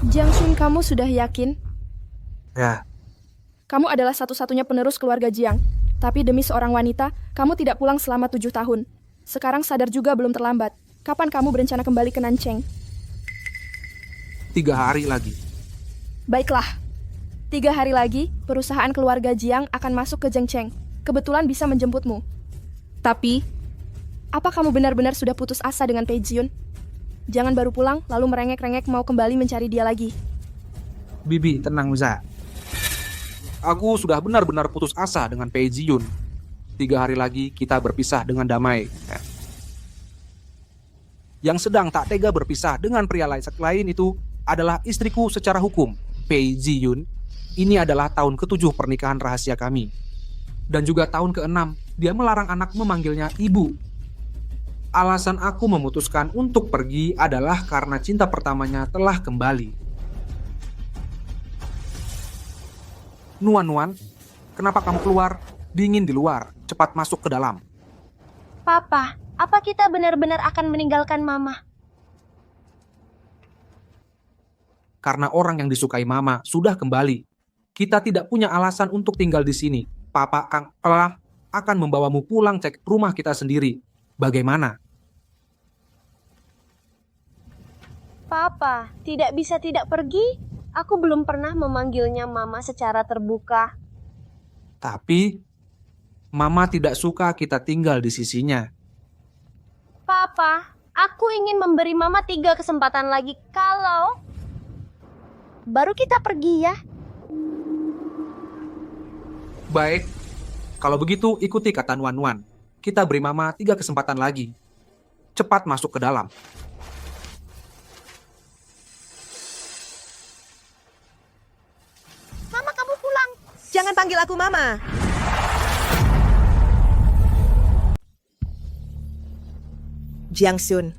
Jiang Shun, kamu sudah yakin? Ya, Kamu adalah satu-satunya penerus keluarga Jiang. Tapi demi seorang wanita, kamu tidak pulang selama 7 tahun. Sekarang sadar juga belum terlambat. Kapan kamu berencana kembali ke Nancheng? 3 hari lagi. Baiklah. 3 hari lagi, perusahaan keluarga Jiang akan masuk ke Zhengcheng. Kebetulan bisa menjemputmu. Tapi, apa kamu benar-benar sudah putus asa dengan Pei Jiun? Jangan baru pulang, lalu merengek-rengek mau kembali mencari dia lagi. Bibi, tenang Za. Aku sudah benar-benar putus asa dengan Pei Jiyun. 3 hari lagi kita berpisah dengan damai. Yang sedang tak tega berpisah dengan pria lain itu adalah istriku secara hukum, Pei Jiyun. Ini adalah tahun ke-7 pernikahan rahasia kami. Dan juga tahun ke-6, dia melarang anak memanggilnya ibu. Alasan aku memutuskan untuk pergi adalah karena cinta pertamanya telah kembali. Nuan, kenapa kamu keluar? Dingin di luar, cepat masuk ke dalam. Papa, apa kita benar-benar akan meninggalkan Mama? Karena orang yang disukai Mama sudah kembali. Kita tidak punya alasan untuk tinggal di sini. Papa Kang Pelah akan membawamu pulang cek rumah kita sendiri. Bagaimana? Papa, tidak bisa tidak pergi? Aku belum pernah memanggilnya Mama secara terbuka. Tapi, Mama tidak suka kita tinggal di sisinya. Papa, aku ingin memberi Mama 3 kesempatan lagi kalau baru kita pergi ya. Baik, kalau begitu ikuti kata Nuan. Kita beri Mama 3 kesempatan lagi. Cepat masuk ke dalam. Mama, kamu pulang. Jangan panggil aku Mama. Jiang Shun,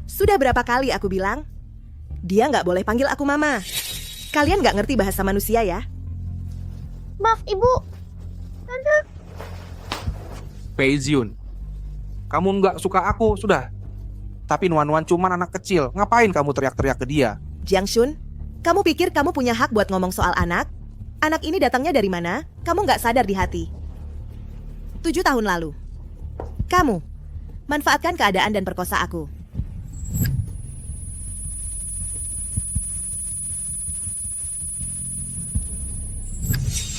sudah berapa kali aku bilang? Dia nggak boleh panggil aku Mama. Kalian nggak ngerti bahasa manusia ya? Maaf, Ibu. Tante. Pei Jiyun, kamu nggak suka aku, sudah. Tapi Nuan cuman anak kecil. Ngapain kamu teriak-teriak ke dia? Jiang Shun, kamu pikir kamu punya hak buat ngomong soal anak? Anak ini datangnya dari mana? Kamu nggak sadar di hati. 7 tahun lalu, kamu manfaatkan keadaan dan perkosa aku.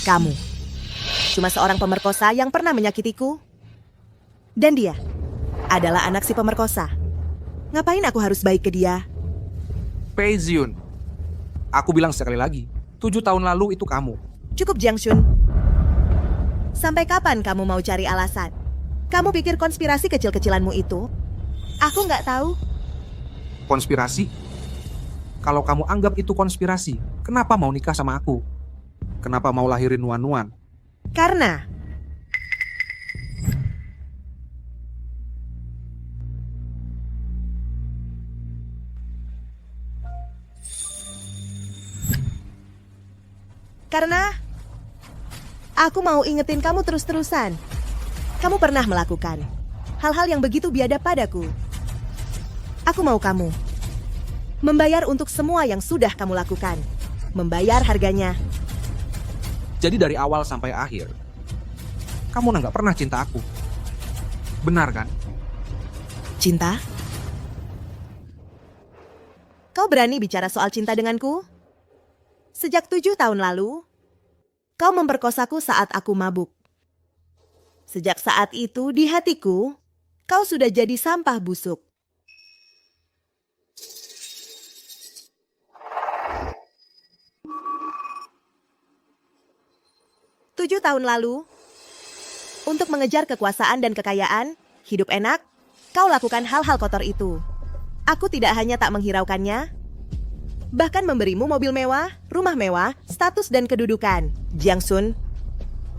Kamu cuma seorang pemerkosa yang pernah menyakitiku. Dan dia adalah anak si pemerkosa. Ngapain aku harus baik ke dia? Pei Jiyun, aku bilang sekali lagi, 7 tahun lalu itu kamu. Cukup Jiang Shun. Sampai kapan kamu mau cari alasan? Kamu pikir konspirasi kecil-kecilanmu itu? Aku nggak tahu. Konspirasi? Kalau kamu anggap itu konspirasi, kenapa mau nikah sama aku? Kenapa mau lahirin Nuan? Karena aku mau ingetin kamu terus-terusan. Kamu pernah melakukan hal-hal yang begitu biadab padaku. Aku mau kamu membayar untuk semua yang sudah kamu lakukan. Membayar harganya. Jadi dari awal sampai akhir, kamu nggak pernah cinta aku. Benar kan? Cinta? Kau berani bicara soal cinta denganku? Sejak 7 tahun lalu, kau memperkosaku saat aku mabuk. Sejak saat itu di hatiku, kau sudah jadi sampah busuk. Tujuh tahun lalu, untuk mengejar kekuasaan dan kekayaan, hidup enak, kau lakukan hal-hal kotor itu. Aku tidak hanya tak menghiraukannya, bahkan memberimu mobil mewah, rumah mewah, status dan kedudukan. Jiang Shun,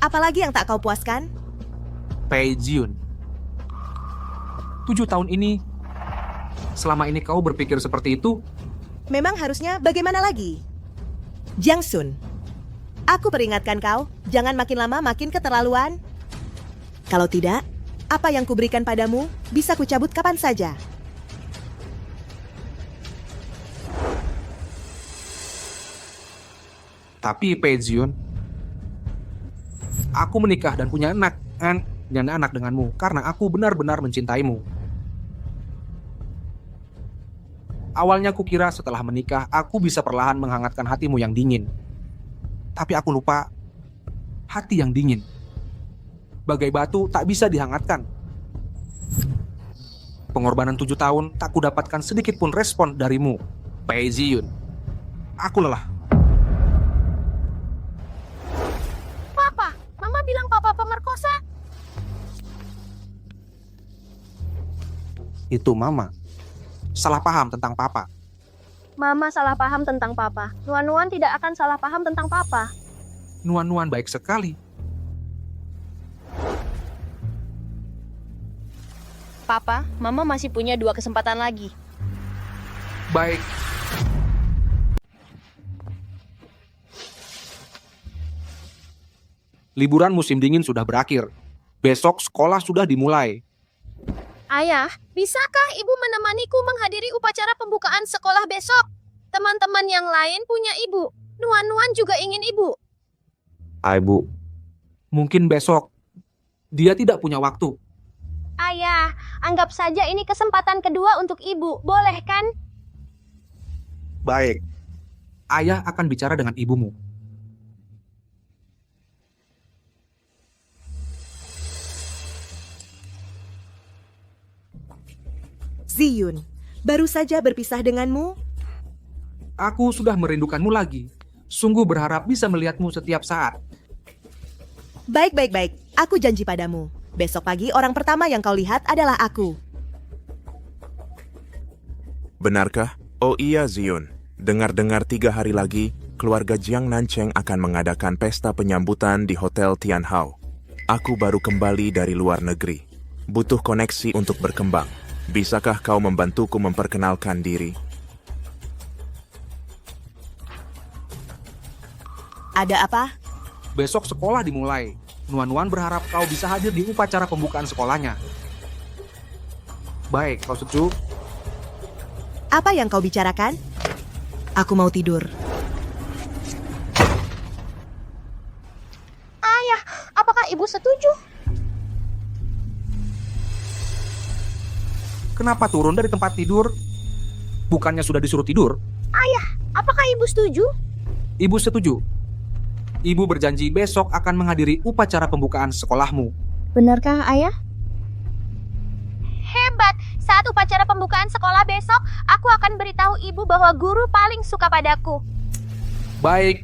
apalagi yang tak kau puaskan? Pei Jiyun, 7 tahun ini, selama ini kau berpikir seperti itu? Memang harusnya bagaimana lagi? Jiang Shun, aku peringatkan kau, jangan makin lama makin keterlaluan. Kalau tidak, apa yang kuberikan padamu bisa kucabut kapan saja. Tapi Pei-Jiyun, aku menikah dan punya anak denganmu karena aku benar-benar mencintaimu. Awalnya aku kira setelah menikah aku bisa perlahan menghangatkan hatimu yang dingin. Tapi aku lupa, hati yang dingin bagai batu tak bisa dihangatkan. Pengorbanan 7 tahun tak kudapatkan sedikit pun respon darimu, Pei-Jiyun. Aku lelah. Papa, Mama bilang Papa pemerkosa. Itu Mama salah paham tentang Papa. Mama salah paham tentang Papa. Nuan-Nuan tidak akan salah paham tentang Papa. Nuan-Nuan baik sekali. Papa, Mama masih punya 2 kesempatan lagi. Baik. Liburan musim dingin sudah berakhir. Besok sekolah sudah dimulai. Ayah, bisakah Ibu menemaniku menghadiri upacara pembukaan sekolah besok? Teman-teman yang lain punya Ibu. Nuan-Nuan juga ingin Ibu. Ibu, mungkin besok dia tidak punya waktu. Ayah, anggap saja ini kesempatan kedua untuk Ibu. Boleh kan? Baik. Ayah akan bicara dengan ibumu. Ziyun, baru saja berpisah denganmu. Aku sudah merindukanmu lagi. Sungguh berharap bisa melihatmu setiap saat. Baik, aku janji padamu. Besok pagi orang pertama yang kau lihat adalah aku. Benarkah? Oh iya Ziyun, dengar-dengar 3 hari lagi, keluarga Jiang Nancheng akan mengadakan pesta penyambutan di Hotel Tianhao. Aku baru kembali dari luar negeri. Butuh koneksi untuk berkembang. Bisakah kau membantuku memperkenalkan diri? Ada apa? Besok sekolah dimulai. Nuan-Nuan berharap kau bisa hadir di upacara pembukaan sekolahnya. Baik, kau setuju? Apa yang kau bicarakan? Aku mau tidur. Ayah, apakah Ibu setuju? Kenapa turun dari tempat tidur? Bukannya sudah disuruh tidur? Ayah, apakah Ibu setuju? Ibu setuju. Ibu berjanji besok akan menghadiri upacara pembukaan sekolahmu. Benarkah, Ayah? Hebat! Saat upacara pembukaan sekolah besok, aku akan beritahu Ibu bahwa guru paling suka padaku. Baik.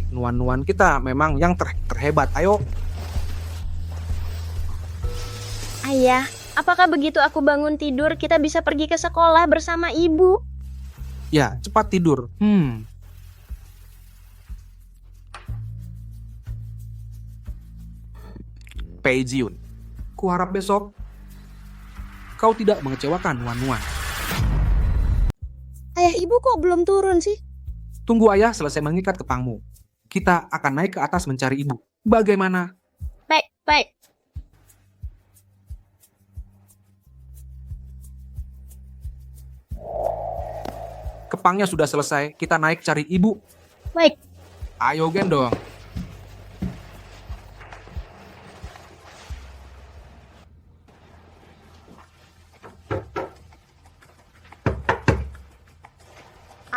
Nuan-Nuan kita memang yang terhebat. Ayo. Ayah, apakah begitu aku bangun tidur, kita bisa pergi ke sekolah bersama Ibu? Ya, cepat tidur. Pei-Jiyun, kuharap besok kau tidak mengecewakan Nuan-Nuan. Ayah, Ibu kok belum turun sih? Tunggu ayah selesai mengikat kepangmu. Kita akan naik ke atas mencari ibu. Bagaimana? Baik. Kepangnya sudah selesai, kita naik cari ibu. Baik. Ayo gendong.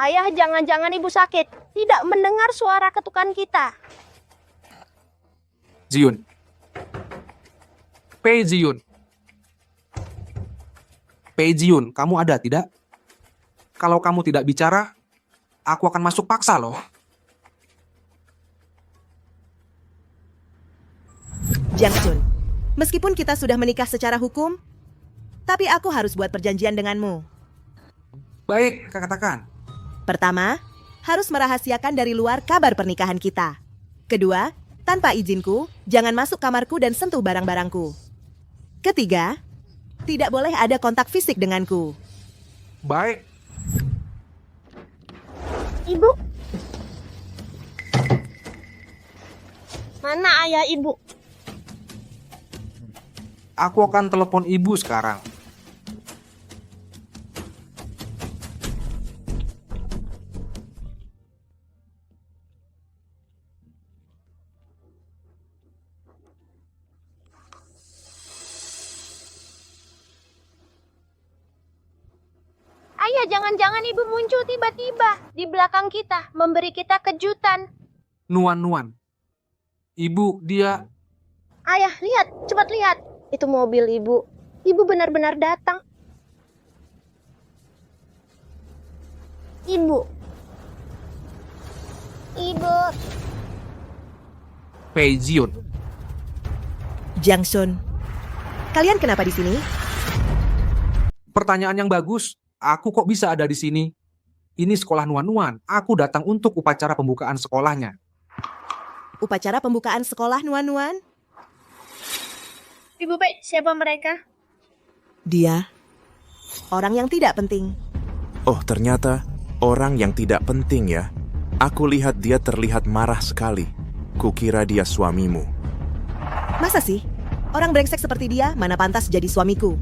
Ayah, jangan-jangan Ibu sakit. Tidak mendengar suara ketukan kita. Ziyun. Pei-Jiyun. Pei-Jiyun, kamu ada tidak? Kalau kamu tidak bicara, aku akan masuk paksa loh. Jiang Chun, meskipun kita sudah menikah secara hukum, tapi aku harus buat perjanjian denganmu. Baik, katakan. Pertama, harus merahasiakan dari luar kabar pernikahan kita. Kedua, tanpa izinku, jangan masuk kamarku dan sentuh barang-barangku. Ketiga, tidak boleh ada kontak fisik denganku. Baik. Ibu? Mana ayah Ibu? Aku akan telepon ibu sekarang. Ayah, jangan-jangan ibu muncul tiba-tiba di belakang kita, memberi kita kejutan. Nuan. Ibu, dia... Ayah, lihat, cepat lihat. Itu mobil ibu. Ibu benar-benar datang. Ibu. Pei Zion. Jiang Sun, kalian kenapa di sini? Pertanyaan yang bagus. Aku kok bisa ada di sini? Ini sekolah Nuan. Aku datang untuk upacara pembukaan sekolahnya. Upacara pembukaan sekolah Nuan. Ibu Pei, siapa mereka? Dia orang yang tidak penting. Oh, ternyata orang yang tidak penting ya. Aku lihat dia terlihat marah sekali. Kukira dia suamimu. Masa sih? Orang brengsek seperti dia mana pantas jadi suamiku?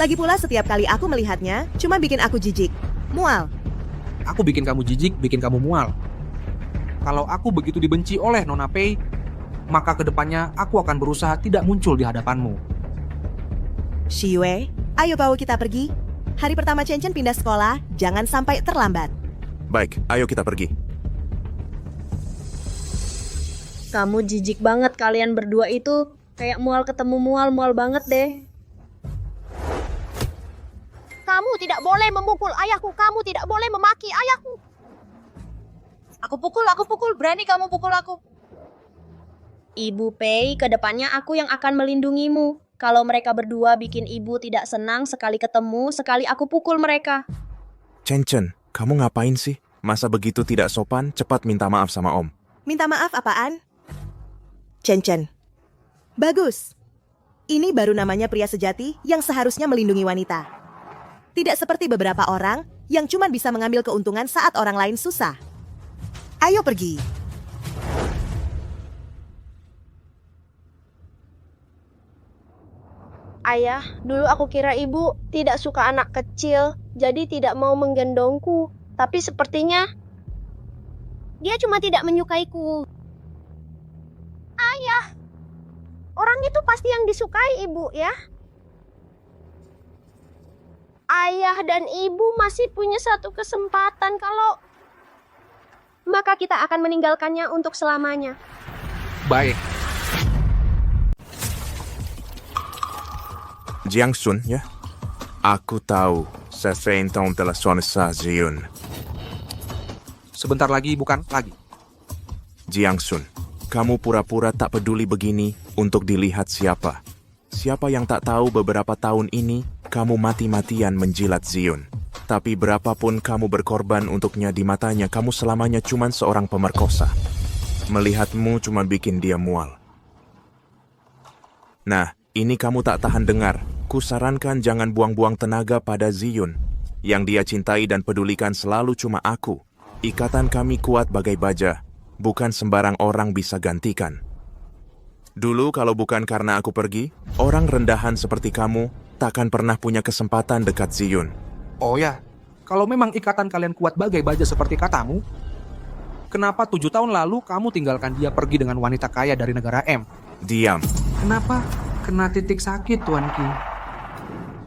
Lagi pula setiap kali aku melihatnya, cuma bikin aku jijik. Mual. Aku bikin kamu jijik, bikin kamu mual. Kalau aku begitu dibenci oleh Nona Pei, maka kedepannya aku akan berusaha tidak muncul di hadapanmu. Shiyue, ayo bawa kita pergi. Hari pertama Chen pindah sekolah, jangan sampai terlambat. Baik, ayo kita pergi. Kamu jijik banget, kalian berdua itu. Kayak mual ketemu mual banget deh. Kamu tidak boleh memukul ayahku, kamu tidak boleh memaki ayahku. Aku pukul, berani kamu pukul aku. Ibu Pei, kedepannya aku yang akan melindungimu. Kalau mereka berdua bikin ibu tidak senang, sekali ketemu, sekali aku pukul mereka. Chen, kamu ngapain sih? Masa begitu tidak sopan, cepat minta maaf sama Om. Minta maaf apaan? Chen. Bagus. Ini baru namanya pria sejati yang seharusnya melindungi wanita. Tidak seperti beberapa orang yang cuma bisa mengambil keuntungan saat orang lain susah. Ayo pergi. Ayah, dulu aku kira ibu tidak suka anak kecil, jadi tidak mau menggendongku. Tapi sepertinya dia cuma tidak menyukaiku. Ayah, orang itu pasti yang disukai ibu ya. Ayah dan ibu masih punya satu kesempatan kalau maka kita akan meninggalkannya untuk selamanya. Baik. Jiang Sun ya. Aku tahu, saya feinton telah suami Zion. Sebentar lagi, bukan lagi. Jiang Sun, kamu pura-pura tak peduli begini untuk dilihat siapa. Siapa yang tak tahu beberapa tahun ini kamu mati-matian menjilat Zion. Tapi berapapun kamu berkorban untuknya, di matanya kamu selamanya cuma seorang pemerkosa. Melihatmu cuma bikin dia mual. Nah, ini kamu tak tahan dengar. Kusarankan jangan buang-buang tenaga pada Zion. Yang dia cintai dan pedulikan selalu cuma aku. Ikatan kami kuat bagai baja. Bukan sembarang orang bisa gantikan. Dulu kalau bukan karena aku pergi, orang rendahan seperti kamu takkan pernah punya kesempatan dekat Zion. Oh ya, kalau memang ikatan kalian kuat bagai baja seperti katamu, kenapa 7 tahun lalu kamu tinggalkan dia pergi dengan wanita kaya dari negara M? Diam. Kenapa? Kena titik sakit, Tuan Ki.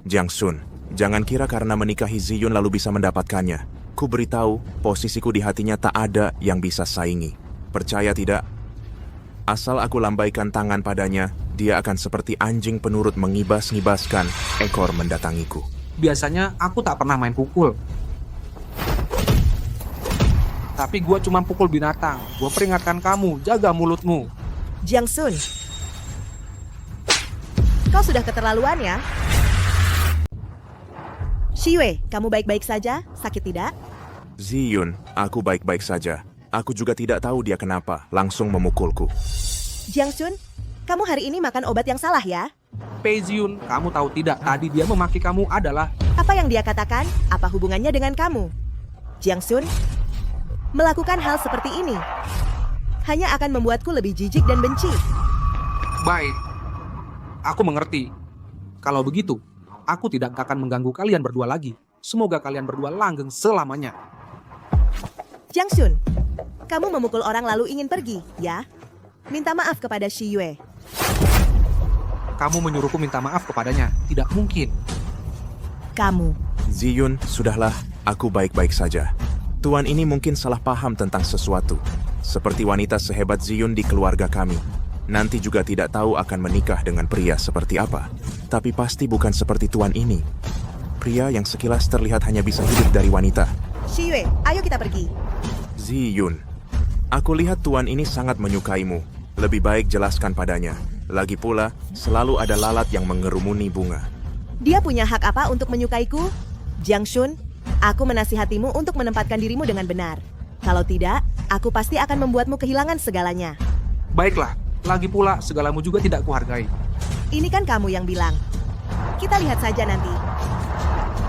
Jiang Sun, jangan kira karena menikahi Ziyun lalu bisa mendapatkannya. Ku beritahu, posisiku di hatinya tak ada yang bisa saingi. Percaya tidak? Asal aku lambaikan tangan padanya, dia akan seperti anjing penurut mengibas-ngibaskan ekor mendatangiku. Biasanya aku tak pernah main pukul. Tapi gua cuma pukul binatang. Gua peringatkan kamu, jaga mulutmu. Jiang Sun, kau sudah keterlaluan ya? Shiyue, kamu baik-baik saja? Sakit tidak? Ziyun, aku baik-baik saja. Aku juga tidak tahu dia kenapa, langsung memukulku. Jiang Sun, kamu hari ini makan obat yang salah ya? Pei Ziun, kamu tahu tidak, tadi dia memaki kamu adalah... Apa yang dia katakan? Apa hubungannya dengan kamu? Jiang Sun, melakukan hal seperti ini hanya akan membuatku lebih jijik dan benci. Baik, aku mengerti. Kalau begitu, aku tidak akan mengganggu kalian berdua lagi. Semoga kalian berdua langgeng selamanya. Jiang Sun, kamu memukul orang lalu ingin pergi, ya? Minta maaf kepada Shiyue. Kamu menyuruhku minta maaf kepadanya. Tidak mungkin. Kamu Ziyun, sudahlah, aku baik-baik saja. Tuan ini mungkin salah paham tentang sesuatu. Seperti wanita sehebat Ziyun di keluarga kami. Nanti juga tidak tahu akan menikah dengan pria seperti apa. Tapi pasti bukan seperti tuan ini. Pria yang sekilas terlihat hanya bisa hidup dari wanita. Shiyue, ayo kita pergi. Ziyun, aku lihat tuan ini sangat menyukaimu. Lebih baik jelaskan padanya. Lagi pula, selalu ada lalat yang mengerumuni bunga. Dia punya hak apa untuk menyukaiku? Jiang Shun, aku menasihatimu untuk menempatkan dirimu dengan benar. Kalau tidak, aku pasti akan membuatmu kehilangan segalanya. Baiklah, lagi pula segalamu juga tidak kuhargai. Ini kan kamu yang bilang. Kita lihat saja nanti.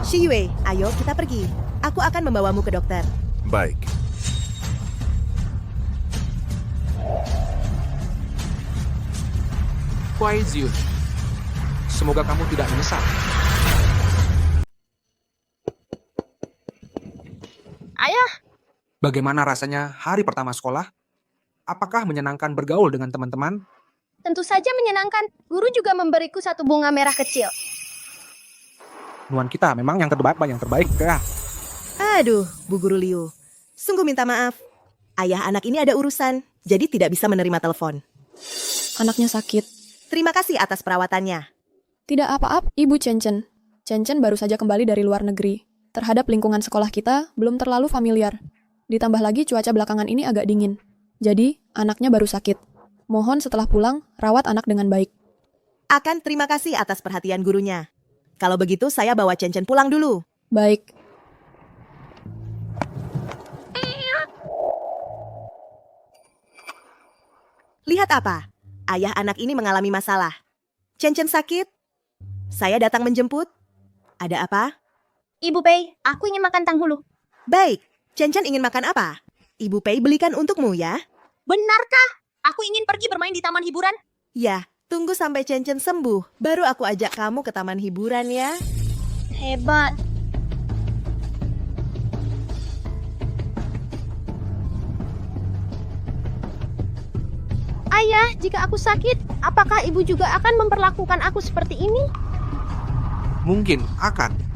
Shiyue, ayo kita pergi. Aku akan membawamu ke dokter. Baik. Kuai Ziyun, semoga kamu tidak menyesal. Ayah, Bagaimana rasanya hari pertama sekolah? Apakah menyenangkan bergaul dengan teman-teman? tentu saja menyenangkan. Guru juga memberiku satu bunga merah kecil. Nuan kita memang yang terbaik ya. Aduh, Bu Guru Liu. Sungguh minta maaf. Ayah anak ini ada urusan, jadi tidak bisa menerima telepon. Anaknya sakit. Terima kasih atas perawatannya. Tidak apa-apa, Ibu Chen-Chen. Chen-Chen baru saja kembali dari luar negeri. Terhadap lingkungan sekolah kita, belum terlalu familiar. Ditambah lagi cuaca belakangan ini agak dingin. Jadi, anaknya baru sakit. Mohon setelah pulang, rawat anak dengan baik. Akan terima kasih atas perhatian gurunya. Kalau begitu, saya bawa Chen-Chen pulang dulu. Baik. Lihat apa? Ayah anak ini mengalami masalah. Chen-Chen sakit? Saya datang menjemput. Ada apa? Ibu Pei, aku ingin makan tanghulu. Baik, Chen-Chen ingin makan apa? Ibu Pei belikan untukmu ya. Benarkah? Aku ingin pergi bermain di taman hiburan. Ya, tunggu sampai Chen-Chen sembuh. Baru aku ajak kamu ke taman hiburan ya. Hebat. Ayah, jika aku sakit, apakah ibu juga akan memperlakukan aku seperti ini? Mungkin akan.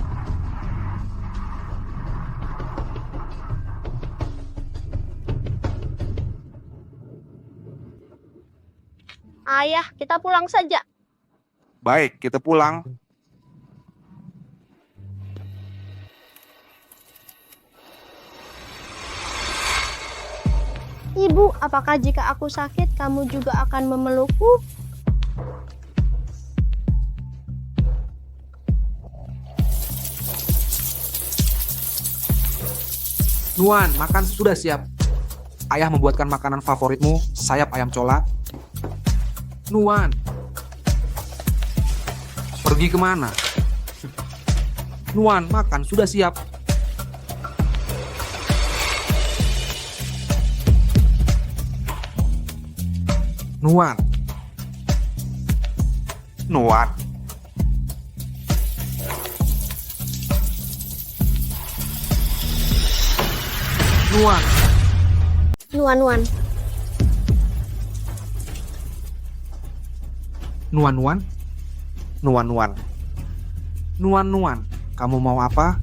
Ayah, kita pulang saja. Baik, kita pulang. Ibu, apakah jika aku sakit, kamu juga akan memelukku? Nuan, makan sudah siap. Ayah membuatkan makanan favoritmu, sayap ayam cola. Nuan, pergi kemana? Nuan, makan sudah siap. Nuan. Nuan. Nuan. Nuan-nuan. Nuan-nuan. Nuan-nuan. Nuan-nuan. Kamu mau apa?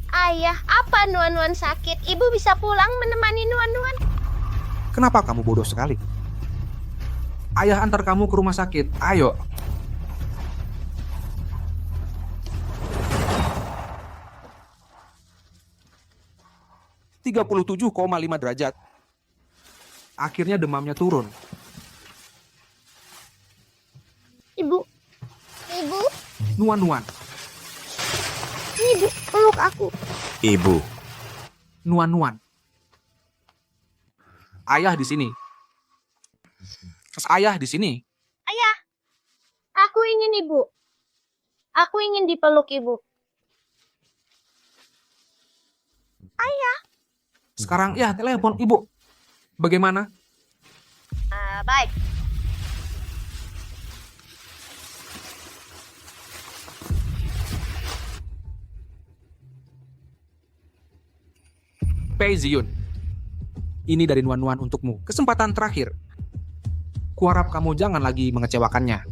Ayah, apa Nuan-nuan sakit? Ibu bisa pulang menemani Nuan-nuan. Kenapa kamu bodoh sekali? Ayah antar kamu ke rumah sakit. Ayo. ...37,5 derajat. Akhirnya demamnya turun. Ibu. Ibu. Nuan-nuan. Ibu, peluk aku. Ibu, Nuan-nuan. Ayah di sini. Ayah di sini. Ayah, aku ingin ibu. Aku ingin dipeluk ibu. Ayah. Sekarang ya telepon ibu. Bagaimana? Baik. Pei Ziyun. Ini dari Nuan-nuan untukmu. Kesempatan terakhir. Kuharap kamu jangan lagi mengecewakannya.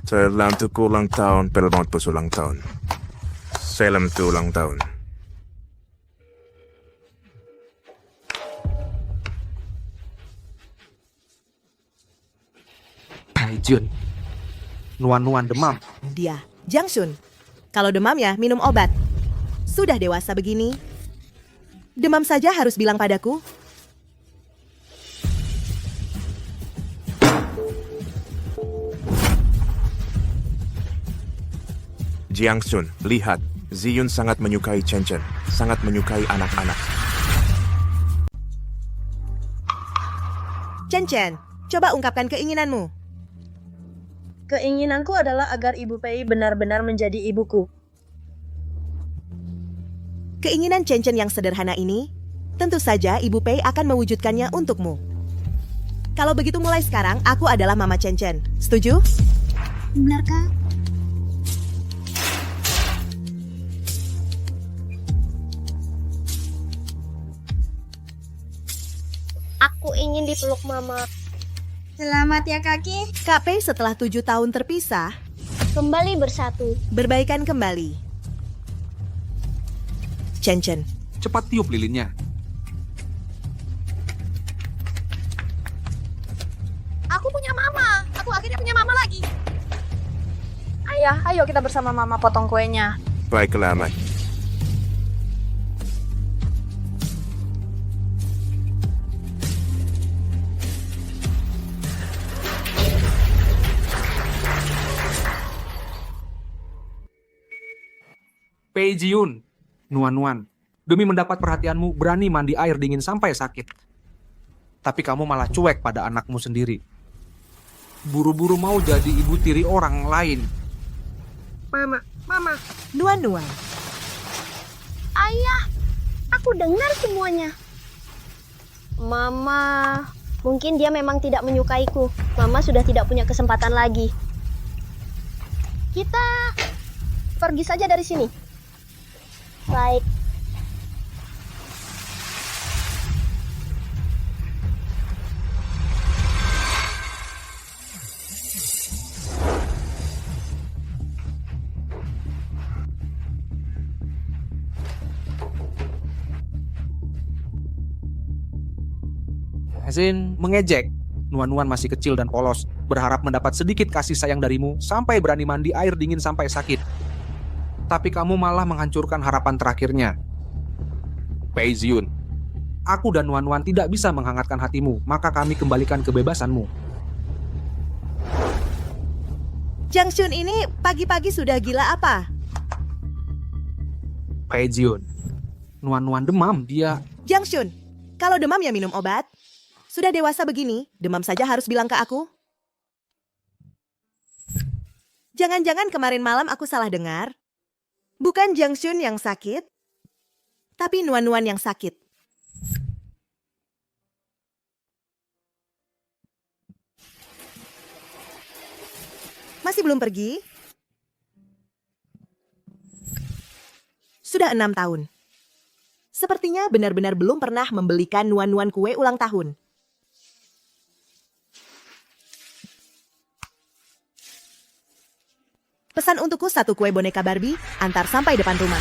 Selamat ulang tahun, pelmot ulang tahun. Selamat ulang tahun. Taejun. Nuan-nuan demam. Dia, Jangsun. Kalau demam ya minum obat. Sudah dewasa begini. Demam saja harus bilang padaku. Jiangsun, lihat. Ziyun sangat menyukai Chen Chen. Sangat menyukai anak-anak. Chen Chen, coba ungkapkan keinginanmu. Keinginanku adalah agar Ibu Pei benar-benar menjadi ibuku. Keinginan Chen Chen yang sederhana ini, tentu saja Ibu Pei akan mewujudkannya untukmu. Kalau begitu mulai sekarang, aku adalah Mama Chen Chen. Setuju? Benarkah? Aku ingin dipeluk Mama. Selamat ya kaki. Kak Pei setelah 7 tahun terpisah, Kembali bersatu. berbaikan kembali. Chen Chen, Cepat tiup lilinnya. Aku punya Mama. Aku akhirnya punya Mama lagi. Ayah, ayo kita bersama Mama potong kuenya. Baiklah, Mai. Pei Jiyun. Nuan-nuan. Demi mendapat perhatianmu, berani mandi air dingin sampai sakit. Tapi kamu malah cuek pada anakmu sendiri. Buru-buru mau jadi ibu tiri orang lain. Mama. Nuan-nuan. Ayah, aku dengar semuanya. Mama, mungkin dia memang tidak menyukaiku. Mama sudah tidak punya kesempatan lagi. Kita pergi saja dari sini. Baik. Hazin mengejek. Nuan-nuan masih kecil dan polos, berharap mendapat sedikit kasih sayang darimu sampai berani mandi air dingin sampai sakit. Tapi kamu malah menghancurkan harapan terakhirnya. Pei Jiyun, aku dan Nuan-nuan tidak bisa menghangatkan hatimu, maka kami kembalikan kebebasanmu. Jangsun ini pagi-pagi sudah gila apa? Pei Jiyun, Nuan-nuan demam, dia... Jangsun, kalau demam ya minum obat. Sudah dewasa begini, demam saja harus bilang ke aku. Jangan-jangan kemarin malam aku salah dengar. Bukan Jangsun yang sakit, tapi Nuan-nuan yang sakit. Masih belum pergi? Sudah 6 tahun. Sepertinya benar-benar belum pernah membelikan Nuan-nuan kue ulang tahun. Pesan untukku 1 kue boneka Barbie, antar sampai depan rumah.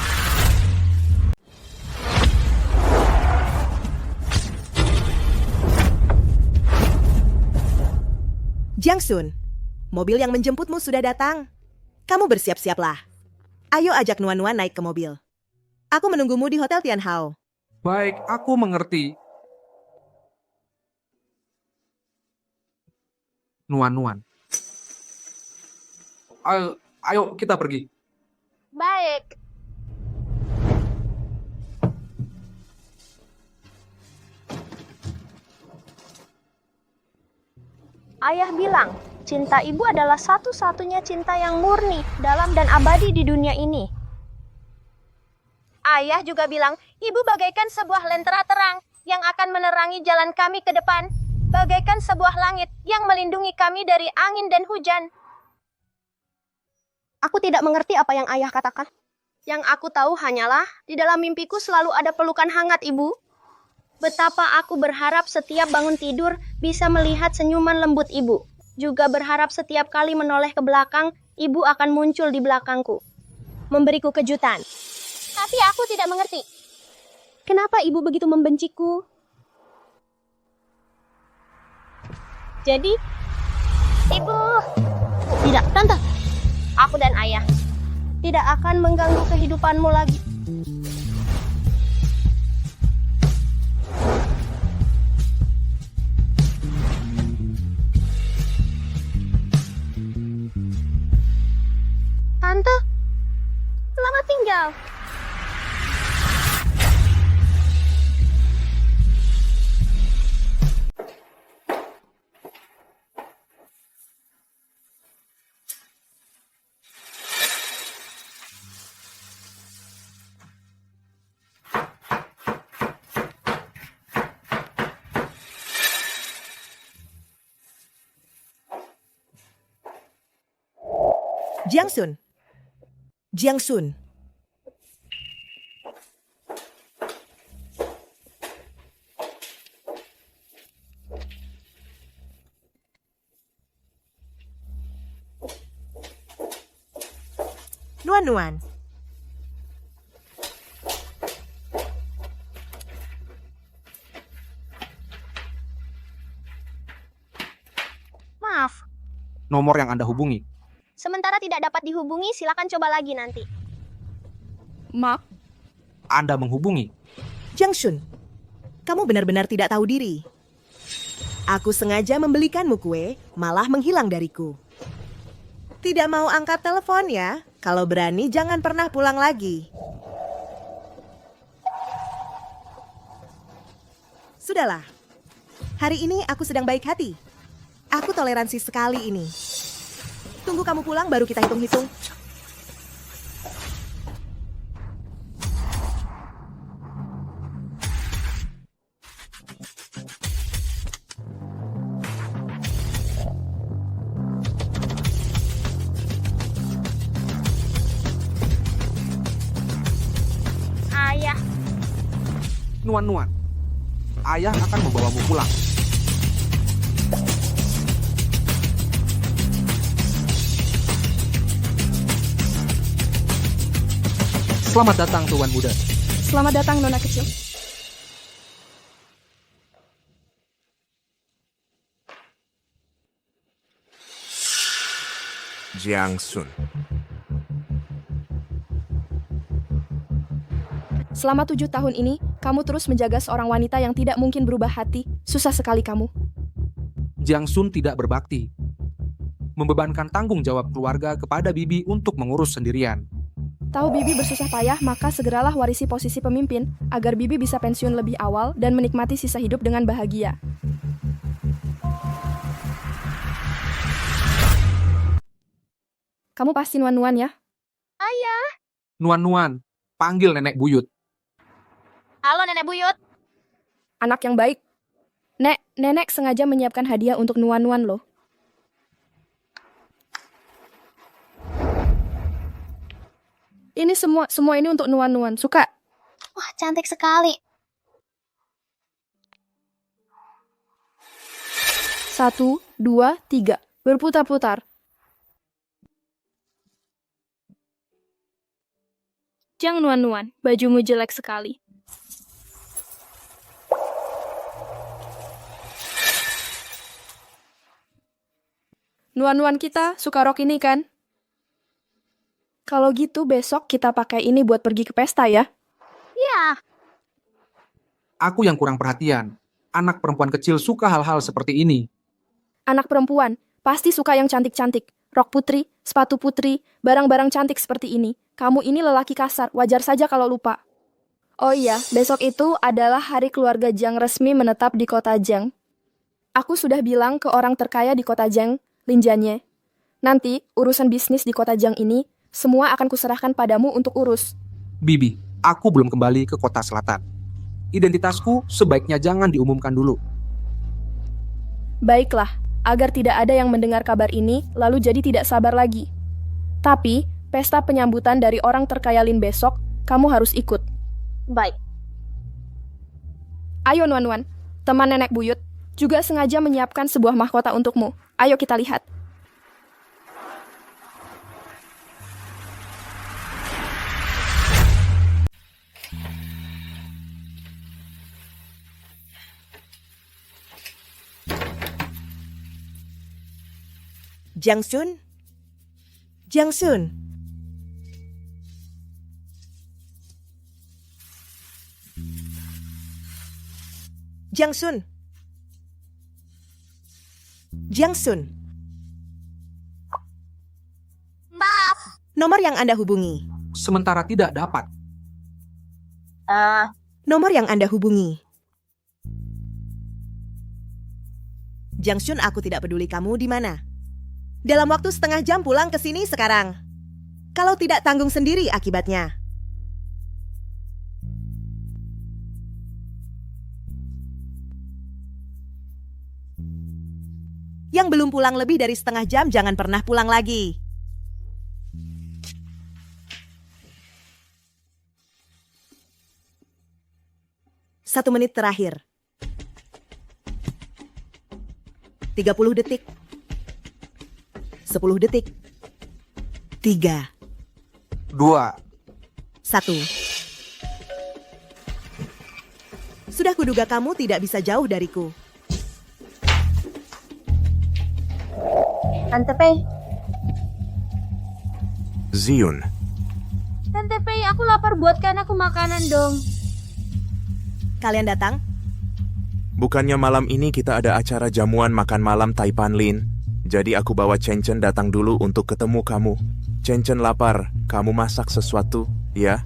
Jangsun, mobil yang menjemputmu sudah datang. Kamu bersiap-siaplah. Ayo ajak Nuan-nuan naik ke mobil. Aku menunggumu di Hotel Tianhao. Baik, aku mengerti. Nuan-nuan. Ayo kita pergi. Baik. Ayah bilang, cinta ibu adalah satu-satunya cinta yang murni, dalam dan abadi di dunia ini. Ayah juga bilang, ibu bagaikan sebuah lentera terang yang akan menerangi jalan kami ke depan, bagaikan sebuah langit yang melindungi kami dari angin dan hujan. Aku tidak mengerti apa yang ayah katakan. Yang aku tahu hanyalah, di dalam mimpiku selalu ada pelukan hangat ibu. Betapa aku berharap setiap bangun tidur bisa melihat senyuman lembut ibu. juga berharap setiap kali menoleh ke belakang, ibu akan muncul di belakangku, memberiku kejutan. Tapi aku tidak mengerti. Kenapa ibu begitu membenciku? Jadi, ibu... Tidak, tante. Aku dan ayah tidak akan mengganggu kehidupanmu lagi. Tante, selamat tinggal. Jiangsun. Jiangsun. Nuan-nuan. Maaf, Nomor yang Anda hubungi. sementara tidak dapat dihubungi, silakan coba lagi nanti. Maaf, Anda menghubungi. Jiangsun, kamu benar-benar tidak tahu diri. Aku sengaja membelikanmu kue, malah menghilang dariku. Tidak mau angkat telepon ya? Kalau berani jangan pernah pulang lagi. Sudahlah. Hari ini aku sedang baik hati. Aku toleransi sekali ini. Tunggu kamu pulang baru kita hitung-hitung. Ayah, Nuan-nuan. Ayah akan membawamu pulang. Selamat datang, Tuan Muda. selamat datang Nona kecil. Jiangsun. Selama 7 tahun ini, kamu terus menjaga seorang wanita yang tidak mungkin berubah hati. Susah sekali kamu. Jiangsun tidak berbakti. Membebankan tanggung jawab keluarga kepada bibi untuk mengurus sendirian. Tahu bibi bersusah payah, maka segeralah warisi posisi pemimpin agar bibi bisa pensiun lebih awal dan menikmati sisa hidup dengan bahagia. Kamu pasti nuan-nuan ya? ayah. Nuan-nuan, panggil nenek buyut. Halo Nenek Buyut. Anak yang baik. Nek, nenek sengaja menyiapkan hadiah untuk nuan-nuan loh. Ini semua ini untuk nuan-nuan. Suka? Wah, cantik sekali. 1, 2, 3. Berputar-putar. Jang nuan-nuan, bajumu jelek sekali. Nuan-nuan kita suka rok ini kan? Kalau gitu besok kita pakai ini buat pergi ke pesta ya? Ya, Aku yang kurang perhatian. Anak perempuan kecil suka hal-hal seperti ini. Anak perempuan pasti suka yang cantik-cantik. Rok putri, sepatu putri, barang-barang cantik seperti ini. Kamu ini lelaki kasar, wajar saja kalau lupa. Oh iya, besok itu adalah hari keluarga Jiang resmi menetap di kota Jiang. Aku sudah bilang ke orang terkaya di kota Jiang, Lin Jianye. Nanti, urusan bisnis di kota Jiang ini, semua akan kuserahkan padamu untuk urus. Bibi, aku belum kembali ke kota selatan. Identitasku sebaiknya jangan diumumkan dulu. Baiklah, agar tidak ada yang mendengar kabar ini, lalu jadi tidak sabar lagi. Tapi, pesta penyambutan dari orang terkaya Lin besok, kamu harus ikut. baik. Ayo Nuan-Nuan, teman nenek buyut, juga sengaja menyiapkan sebuah mahkota untukmu. Ayo kita lihat. Jiang Sun? Jiang Sun? Jiang Sun? Jiang Sun? Maaf. Nomor yang Anda hubungi. Sementara tidak dapat. Nomor yang Anda hubungi. Jiang Sun, aku tidak peduli kamu di mana. Dalam waktu setengah jam pulang ke sini sekarang. Kalau tidak, tanggung sendiri akibatnya. Yang belum pulang lebih dari setengah jam jangan pernah pulang lagi. Satu menit terakhir. 30 detik. 10 detik. 3, 2. 1. Sudah kuduga kamu tidak bisa jauh dariku. Tante Pei. Ziyun, Tante Pei, aku lapar, buatkan aku makanan dong. Kalian datang? bukannya malam ini kita ada acara jamuan makan malam Taipan Lin? Jadi aku bawa Chen Chen datang dulu untuk ketemu kamu. Chen Chen lapar, kamu masak sesuatu, ya?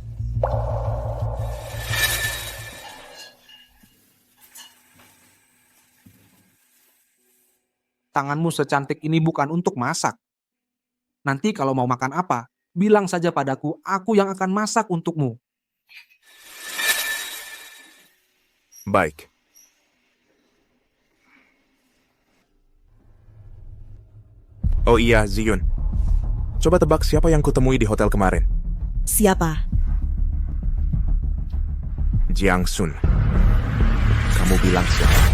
Tanganmu secantik ini bukan untuk masak. Nanti kalau mau makan apa, bilang saja padaku, aku yang akan masak untukmu. Baik. Oh iya, Ziyun. Coba tebak siapa yang kutemui di hotel kemarin? Siapa? Jiang Sun. Kamu bilang siapa?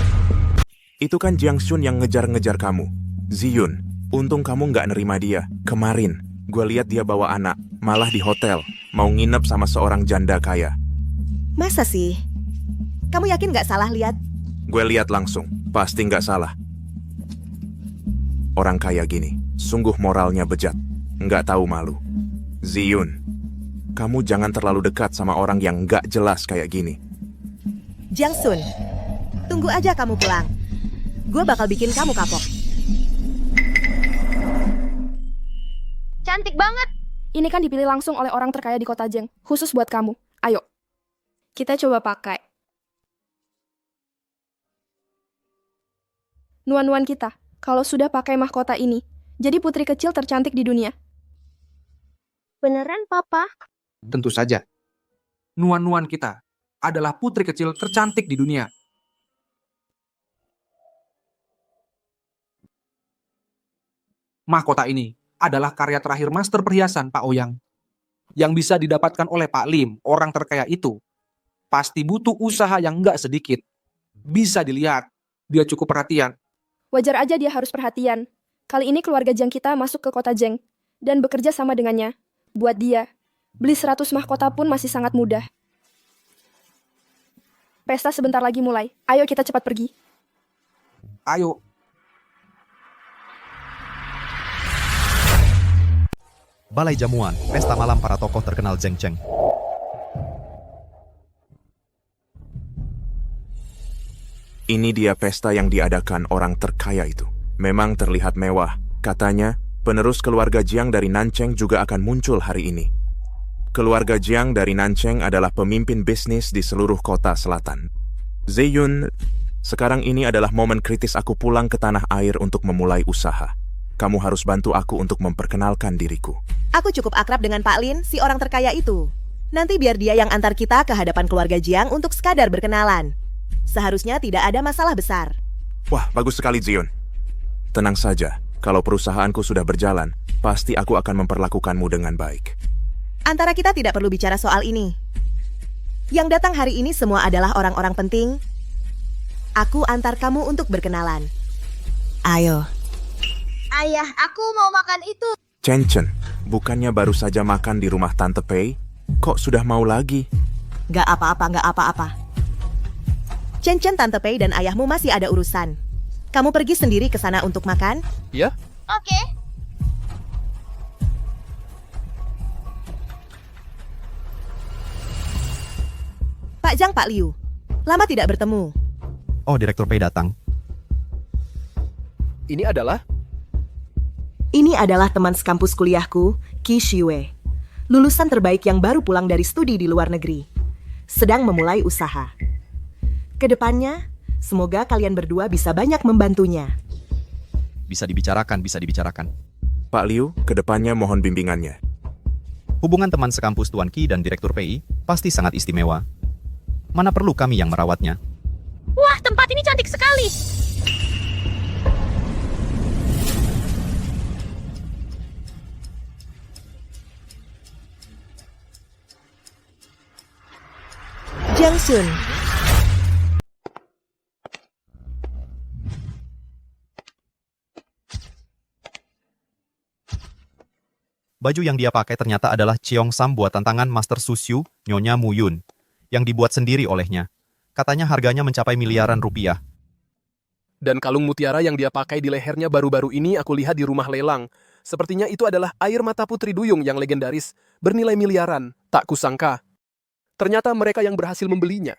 Itu kan Jiang Sun yang ngejar-ngejar kamu. Ziyun, untung kamu nggak nerima dia. Kemarin, gue lihat dia bawa anak, malah di hotel, mau nginep sama seorang janda kaya. Masa sih? Kamu yakin nggak salah lihat? Gue lihat langsung, pasti nggak salah. Orang kaya gini, sungguh moralnya bejat, nggak tahu malu. Ziyun, kamu jangan terlalu dekat sama orang yang nggak jelas kayak gini. Jiang Sun, tunggu aja kamu pulang. Gue bakal bikin kamu kapok. Cantik banget. Ini kan dipilih langsung oleh orang terkaya di kota Zheng, khusus buat kamu. Ayo, kita coba pakai. Nuan-nuan kita, kalau sudah pakai mahkota ini, jadi putri kecil tercantik di dunia. Beneran, Papa? Tentu saja. Nuan-nuan kita adalah putri kecil tercantik di dunia. Mahkota ini adalah karya terakhir master perhiasan Pak Ouyang. Yang bisa didapatkan oleh Pak Lim, orang terkaya itu. Pasti butuh usaha yang nggak sedikit. Bisa dilihat, dia cukup perhatian. Wajar aja dia harus perhatian. Kali ini keluarga Jiang kita masuk ke kota Zheng dan bekerja sama dengannya. Buat dia, beli 100 mahkota pun masih sangat mudah. Pesta sebentar lagi mulai. Ayo kita cepat pergi. Ayo. Balai Jamuan, pesta malam para tokoh terkenal Zheng Cheng. Ini dia pesta yang diadakan orang terkaya itu. Memang terlihat mewah. Katanya, penerus keluarga Jiang dari Nancheng juga akan muncul hari ini. Keluarga Jiang dari Nancheng adalah pemimpin bisnis di seluruh kota selatan. Ziyun, sekarang ini adalah momen kritis aku pulang ke tanah air untuk memulai usaha. Kamu harus bantu aku untuk memperkenalkan diriku. Aku cukup akrab dengan Pak Lin, si orang terkaya itu. Nanti biar dia yang antar kita ke hadapan keluarga Jiang untuk sekadar berkenalan. Seharusnya tidak ada masalah besar. Wah, bagus sekali Ziyun. Tenang saja, kalau perusahaanku sudah berjalan, pasti aku akan memperlakukanmu dengan baik. Antara kita tidak perlu bicara soal ini. Yang datang hari ini semua adalah orang-orang penting. Aku antar kamu untuk berkenalan. Ayo. Ayah, aku mau makan itu. Chen Chen, bukannya baru saja makan di rumah Tante Pei? Kok sudah mau lagi? Gak apa-apa. Chen Chen, Tante Pei, dan ayahmu masih ada urusan. Kamu pergi sendiri ke sana untuk makan? Ya? Oke. Pak Zhang, Pak Liu. Lama tidak bertemu. Oh, Direktur Pei datang. Ini adalah? Ini adalah teman sekampus kuliahku, Qi Shiwei. Lulusan terbaik yang baru pulang dari studi di luar negeri. Sedang memulai usaha. Kedepannya, semoga kalian berdua bisa banyak membantunya. Bisa dibicarakan. Pak Liu, kedepannya mohon bimbingannya. Hubungan teman sekampus Tuan Qi dan Direktur PI pasti sangat istimewa. Mana perlu kami yang merawatnya? Wah, tempat ini cantik sekali. Jiang Shun. Baju yang dia pakai ternyata adalah Cheong Sam buatan tangan Master Susyu, Nyonya Muyun, yang dibuat sendiri olehnya. Katanya harganya mencapai miliaran rupiah. Dan kalung mutiara yang dia pakai di lehernya baru-baru ini aku lihat di rumah lelang. Sepertinya itu adalah air mata Putri Duyung yang legendaris, bernilai miliaran. Tak kusangka. Ternyata mereka yang berhasil membelinya.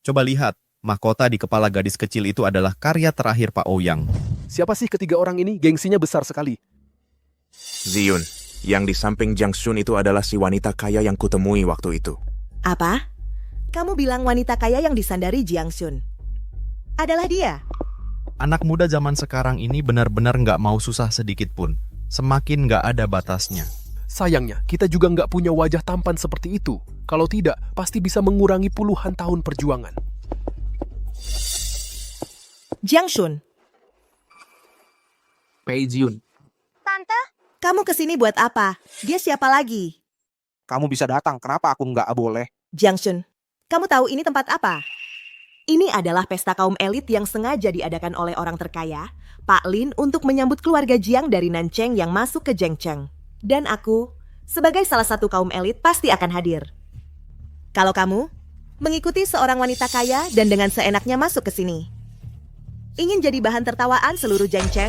Coba lihat, mahkota di kepala gadis kecil itu adalah karya terakhir Pak Ouyang. Siapa sih ketiga orang ini? Gengsinya besar sekali. Ziyun, yang di samping Jiang Shun itu adalah si wanita kaya yang kutemui waktu itu. Apa? Kamu bilang wanita kaya yang disandari Jiang Shun. Adalah dia? Anak muda zaman sekarang ini benar-benar nggak mau susah sedikit pun. Semakin nggak ada batasnya. Sayangnya, kita juga nggak punya wajah tampan seperti itu. Kalau tidak, pasti bisa mengurangi puluhan tahun perjuangan. Jiang Shun, Pei Jiyun, Tante, kamu kesini buat apa? Dia siapa lagi? kamu bisa datang, kenapa aku nggak boleh? Jiang Shun, kamu tahu ini tempat apa? Ini adalah pesta kaum elit yang sengaja diadakan oleh orang terkaya, Pak Lin, untuk menyambut keluarga Jiang dari Nancheng yang masuk ke Zhengcheng. Dan aku, sebagai salah satu kaum elit, pasti akan hadir. Kalau kamu mengikuti seorang wanita kaya dan dengan seenaknya masuk ke sini, ingin jadi bahan tertawaan seluruh Zhengcheng?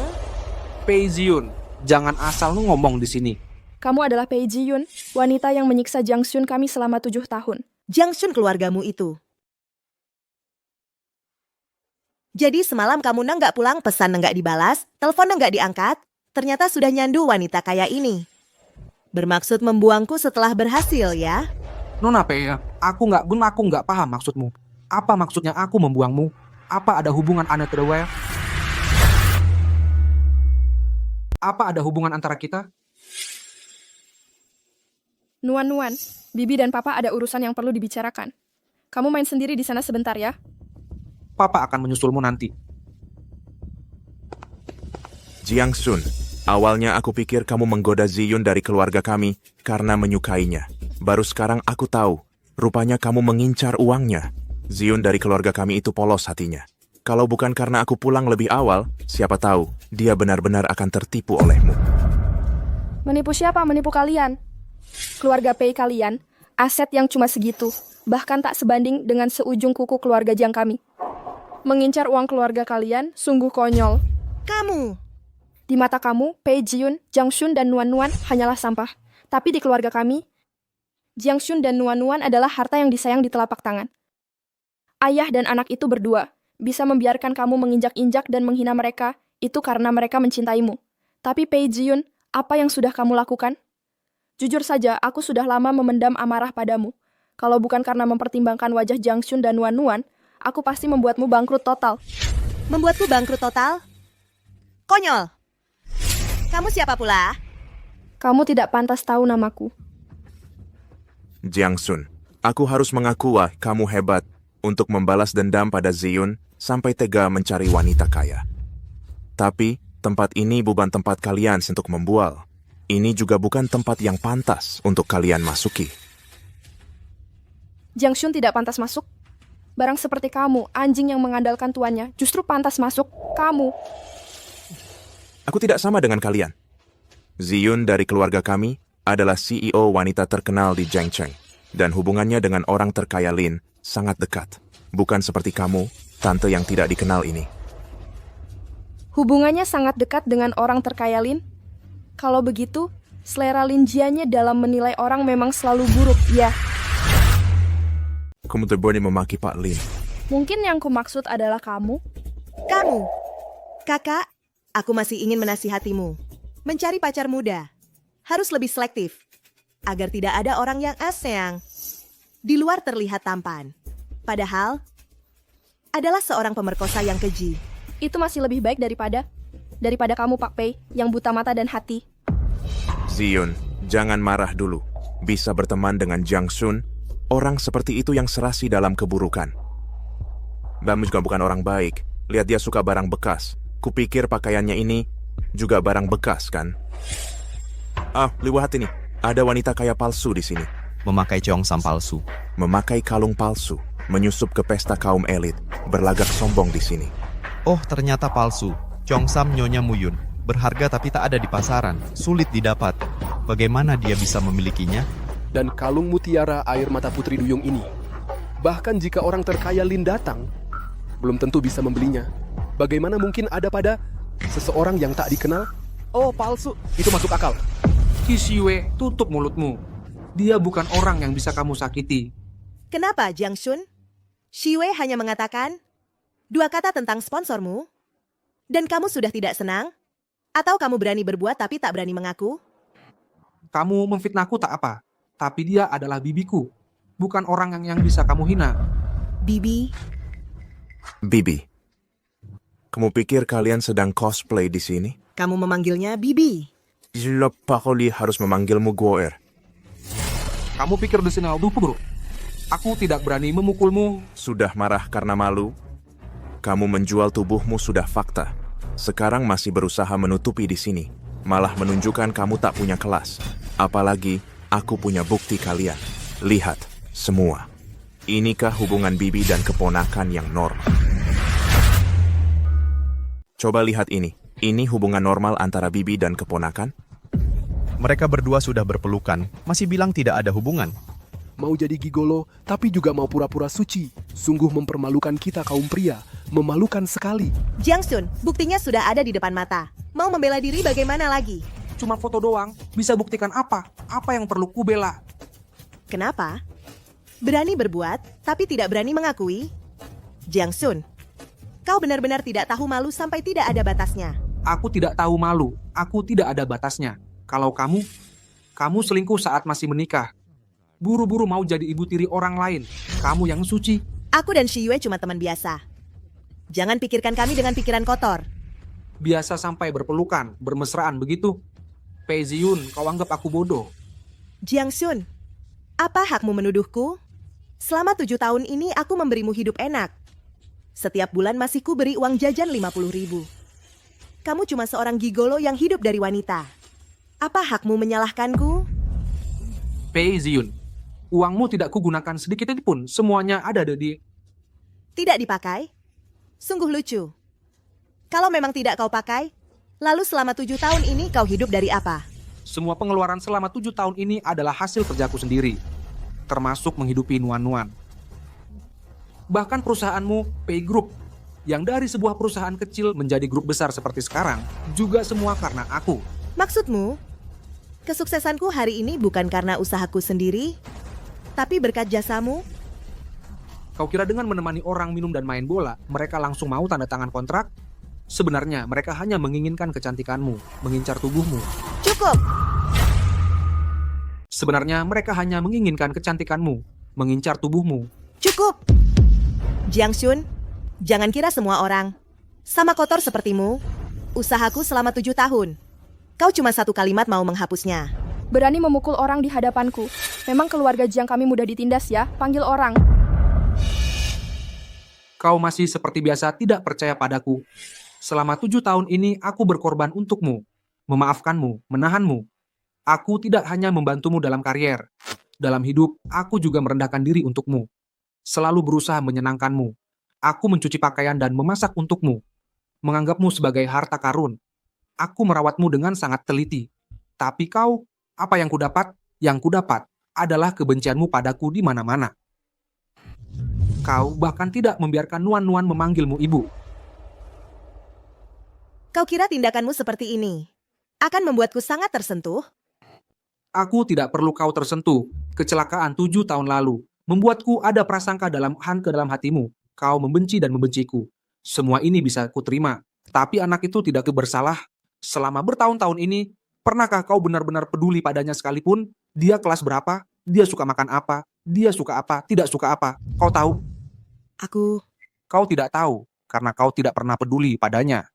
Pei Jiyun, jangan asal lu ngomong di sini. Kamu adalah Pei Jiyun, wanita yang menyiksa Jiang Shun kami selama 7 tahun. Jiang Shun keluargamu itu. Jadi semalam kamu nggak pulang, pesan nggak dibalas, telepon nggak diangkat, ternyata sudah nyandu wanita kaya ini. Bermaksud membuangku setelah berhasil, ya? Nona Pei, aku nggak paham maksudmu. Apa maksudnya aku membuangmu? Apa ada hubungan aneh terwel? Apa ada hubungan antara kita? Nuan-nuan, Bibi dan Papa ada urusan yang perlu dibicarakan. Kamu main sendiri di sana sebentar ya. Papa akan menyusulmu nanti. Jiang Shun, awalnya aku pikir kamu menggoda Ziyun dari keluarga kami karena menyukainya. Baru sekarang aku tahu, rupanya kamu mengincar uangnya. Ziyun dari keluarga kami itu polos hatinya. Kalau bukan karena aku pulang lebih awal, siapa tahu dia benar-benar akan tertipu olehmu. Menipu siapa? Menipu kalian. Keluarga Pei kalian, aset yang cuma segitu, bahkan tak sebanding dengan seujung kuku keluarga Jiang kami. Mengincar uang keluarga kalian sungguh konyol. Kamu! Di mata kamu, Pei Jiyun, Jiang Shun, dan Nuan-nuan hanyalah sampah. Tapi di keluarga kami, Jiang Shun dan Nuan-nuan adalah harta yang disayang di telapak tangan. Ayah dan anak itu berdua bisa membiarkan kamu menginjak-injak dan menghina mereka, itu karena mereka mencintaimu. Tapi Pei Jiyun, apa yang sudah kamu lakukan? Jujur saja, aku sudah lama memendam amarah padamu. Kalau bukan karena mempertimbangkan wajah Jiang Shun dan Nuan-nuan, aku pasti membuatmu bangkrut total. Membuatku bangkrut total? Konyol! Kamu siapa pula? Kamu tidak pantas tahu namaku. Jiang Shun, aku harus mengakui kamu hebat untuk membalas dendam pada Ziyun sampai tega mencari wanita kaya. Tapi, tempat ini bukan tempat kalian untuk membual. Ini juga bukan tempat yang pantas untuk kalian masuki. Jiang Shun tidak pantas masuk. Barang seperti kamu, anjing yang mengandalkan tuannya, justru pantas masuk. Kamu. Aku tidak sama dengan kalian. Ziyun dari keluarga kami adalah CEO wanita terkenal di Jiangcheng. Dan hubungannya dengan orang terkaya Lin sangat dekat. Bukan seperti kamu, tante yang tidak dikenal ini. Hubungannya sangat dekat dengan orang terkaya Lin? Kalau begitu, selera Lin Jianya dalam menilai orang memang selalu buruk, ya. Kamu berani memaki Pak Lin. Mungkin yang kumaksud adalah kamu. Kamu, kakak, aku masih ingin menasihatimu. Mencari pacar muda harus lebih selektif, agar tidak ada orang yang aseang di luar terlihat tampan. Padahal, adalah seorang pemerkosa yang keji. Itu masih lebih baik daripada kamu, Pak Pei, yang buta mata dan hati. Ziyun, jangan marah dulu. Bisa berteman dengan Jiang Shun, orang seperti itu yang serasi dalam keburukan. Kamu juga bukan orang baik. Lihat dia suka barang bekas. Kupikir pakaiannya ini juga barang bekas, kan? Lihat ini. Ada wanita kaya palsu di sini. Memakai Cheongsam palsu. Memakai kalung palsu. Menyusup ke pesta kaum elit. Berlagak sombong di sini. Oh, ternyata palsu. Cheongsam Nyonya Muyun. Berharga tapi tak ada di pasaran. Sulit didapat. Bagaimana dia bisa memilikinya? Dan kalung mutiara air mata putri duyung ini. Bahkan jika orang terkaya Lin datang, belum tentu bisa membelinya. Bagaimana mungkin ada pada seseorang yang tak dikenal? Oh, palsu. Itu masuk akal. Qi, tutup mulutmu. Dia bukan orang yang bisa kamu sakiti. Kenapa, Jiang Shun? Shiwei hanya mengatakan 2 kata tentang sponsormu, dan kamu sudah tidak senang? Atau kamu berani berbuat tapi tak berani mengaku? Kamu memfitnahku tak apa, tapi dia adalah bibiku. Bukan orang yang bisa kamu hina. Bibi, Bibi. Kamu pikir kalian sedang cosplay di sini? kamu memanggilnya Bibi. Kenapa kali harus memanggilmu Goer? Kamu pikir di sini aldu bro? Aku tidak berani memukulmu. Sudah marah karena malu? Kamu menjual tubuhmu sudah fakta. Sekarang masih berusaha menutupi di sini. Malah menunjukkan kamu tak punya kelas. Apalagi aku punya bukti kalian. Lihat, semua. Inikah hubungan bibi dan keponakan yang normal? Coba lihat ini. Ini hubungan normal antara bibi dan keponakan? Mereka berdua sudah berpelukan. Masih bilang tidak ada hubungan. Mau jadi gigolo, tapi juga mau pura-pura suci. Sungguh mempermalukan kita kaum pria. Memalukan sekali. Jiang Shun, buktinya sudah ada di depan mata. Mau membela diri bagaimana lagi? Cuma foto doang, bisa buktikan apa? Apa yang perlu kubela? Kenapa? Berani berbuat, tapi tidak berani mengakui? Jiang Shun, kau benar-benar tidak tahu malu sampai tidak ada batasnya. Aku tidak tahu malu, aku tidak ada batasnya. Kalau kamu selingkuh saat masih menikah. Buru-buru mau jadi ibu tiri orang lain. Kamu yang suci. Aku dan Shiyue cuma teman biasa. Jangan pikirkan kami dengan pikiran kotor. Biasa sampai berpelukan, bermesraan begitu. Pei Ziyun, kau anggap aku bodoh. Jiang Shun, apa hakmu menuduhku? Selama 7 tahun ini aku memberimu hidup enak. Setiap bulan masih ku beri uang jajan 50.000. Kamu cuma seorang gigolo yang hidup dari wanita. Apa hakmu menyalahkanku? Pei Ziyun, uangmu tidak kugunakan sedikit pun. Semuanya ada di... Tidak dipakai? Sungguh lucu. Kalau memang tidak kau pakai, lalu selama 7 tahun ini kau hidup dari apa? Semua pengeluaran selama 7 tahun ini adalah hasil kerjaku sendiri. Termasuk menghidupi Nuan-Nuan. Bahkan perusahaanmu, Pei Group, yang dari sebuah perusahaan kecil menjadi grup besar seperti sekarang, juga semua karena aku. Maksudmu, kesuksesanku hari ini bukan karena usahaku sendiri, tapi berkat jasamu? Kau kira dengan menemani orang minum dan main bola, mereka langsung mau tanda tangan kontrak? Sebenarnya mereka hanya menginginkan kecantikanmu, mengincar tubuhmu. Cukup! Sebenarnya mereka hanya menginginkan kecantikanmu, mengincar tubuhmu. Cukup! Jiang Shun, jangan kira semua orang sama kotor sepertimu. Usahaku selama 7 tahun. Kau cuma 1 kalimat mau menghapusnya. Berani memukul orang di hadapanku. Memang keluarga Jiang kami mudah ditindas ya, panggil orang. Kau masih seperti biasa tidak percaya padaku. Selama 7 tahun ini aku berkorban untukmu, memaafkanmu, menahanmu. Aku tidak hanya membantumu dalam karier. Dalam hidup, aku juga merendahkan diri untukmu. Selalu berusaha menyenangkanmu. Aku mencuci pakaian dan memasak untukmu. Menganggapmu sebagai harta karun. Aku merawatmu dengan sangat teliti. Tapi kau, apa yang kudapat? Yang kudapat adalah kebencianmu padaku di mana-mana. Kau bahkan tidak membiarkan Nuan-Nuan memanggilmu ibu. Kau kira tindakanmu seperti ini akan membuatku sangat tersentuh? Aku tidak perlu kau tersentuh. Kecelakaan 7 tahun lalu membuatku ada prasangka ke dalam hatimu. Kau membenci dan membenciku. Semua ini bisa kuterima. Tapi anak itu tidak bersalah. Selama bertahun-tahun ini, pernahkah kau benar-benar peduli padanya sekalipun? Dia kelas berapa? Dia suka makan apa? Dia suka apa? Tidak suka apa? Kau tahu? Kau tidak tahu, karena kau tidak pernah peduli padanya.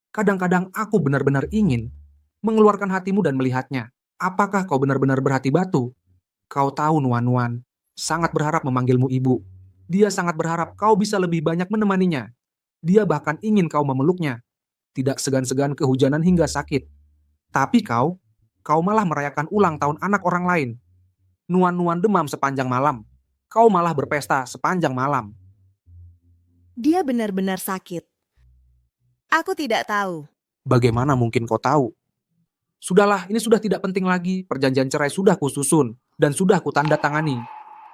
Kadang-kadang aku benar-benar ingin mengeluarkan hatimu dan melihatnya. Apakah kau benar-benar berhati batu? Kau tahu Nuan-Nuan, sangat berharap memanggilmu ibu. Dia sangat berharap kau bisa lebih banyak menemaninya. Dia bahkan ingin kau memeluknya. Tidak segan-segan kehujanan hingga sakit. Tapi kau malah merayakan ulang tahun anak orang lain. Nuan-Nuan demam sepanjang malam. Kau malah berpesta sepanjang malam. Dia benar-benar sakit. Aku tidak tahu. Bagaimana mungkin kau tahu? Sudahlah, ini sudah tidak penting lagi. Perjanjian cerai sudah kususun dan sudah kutanda tangani.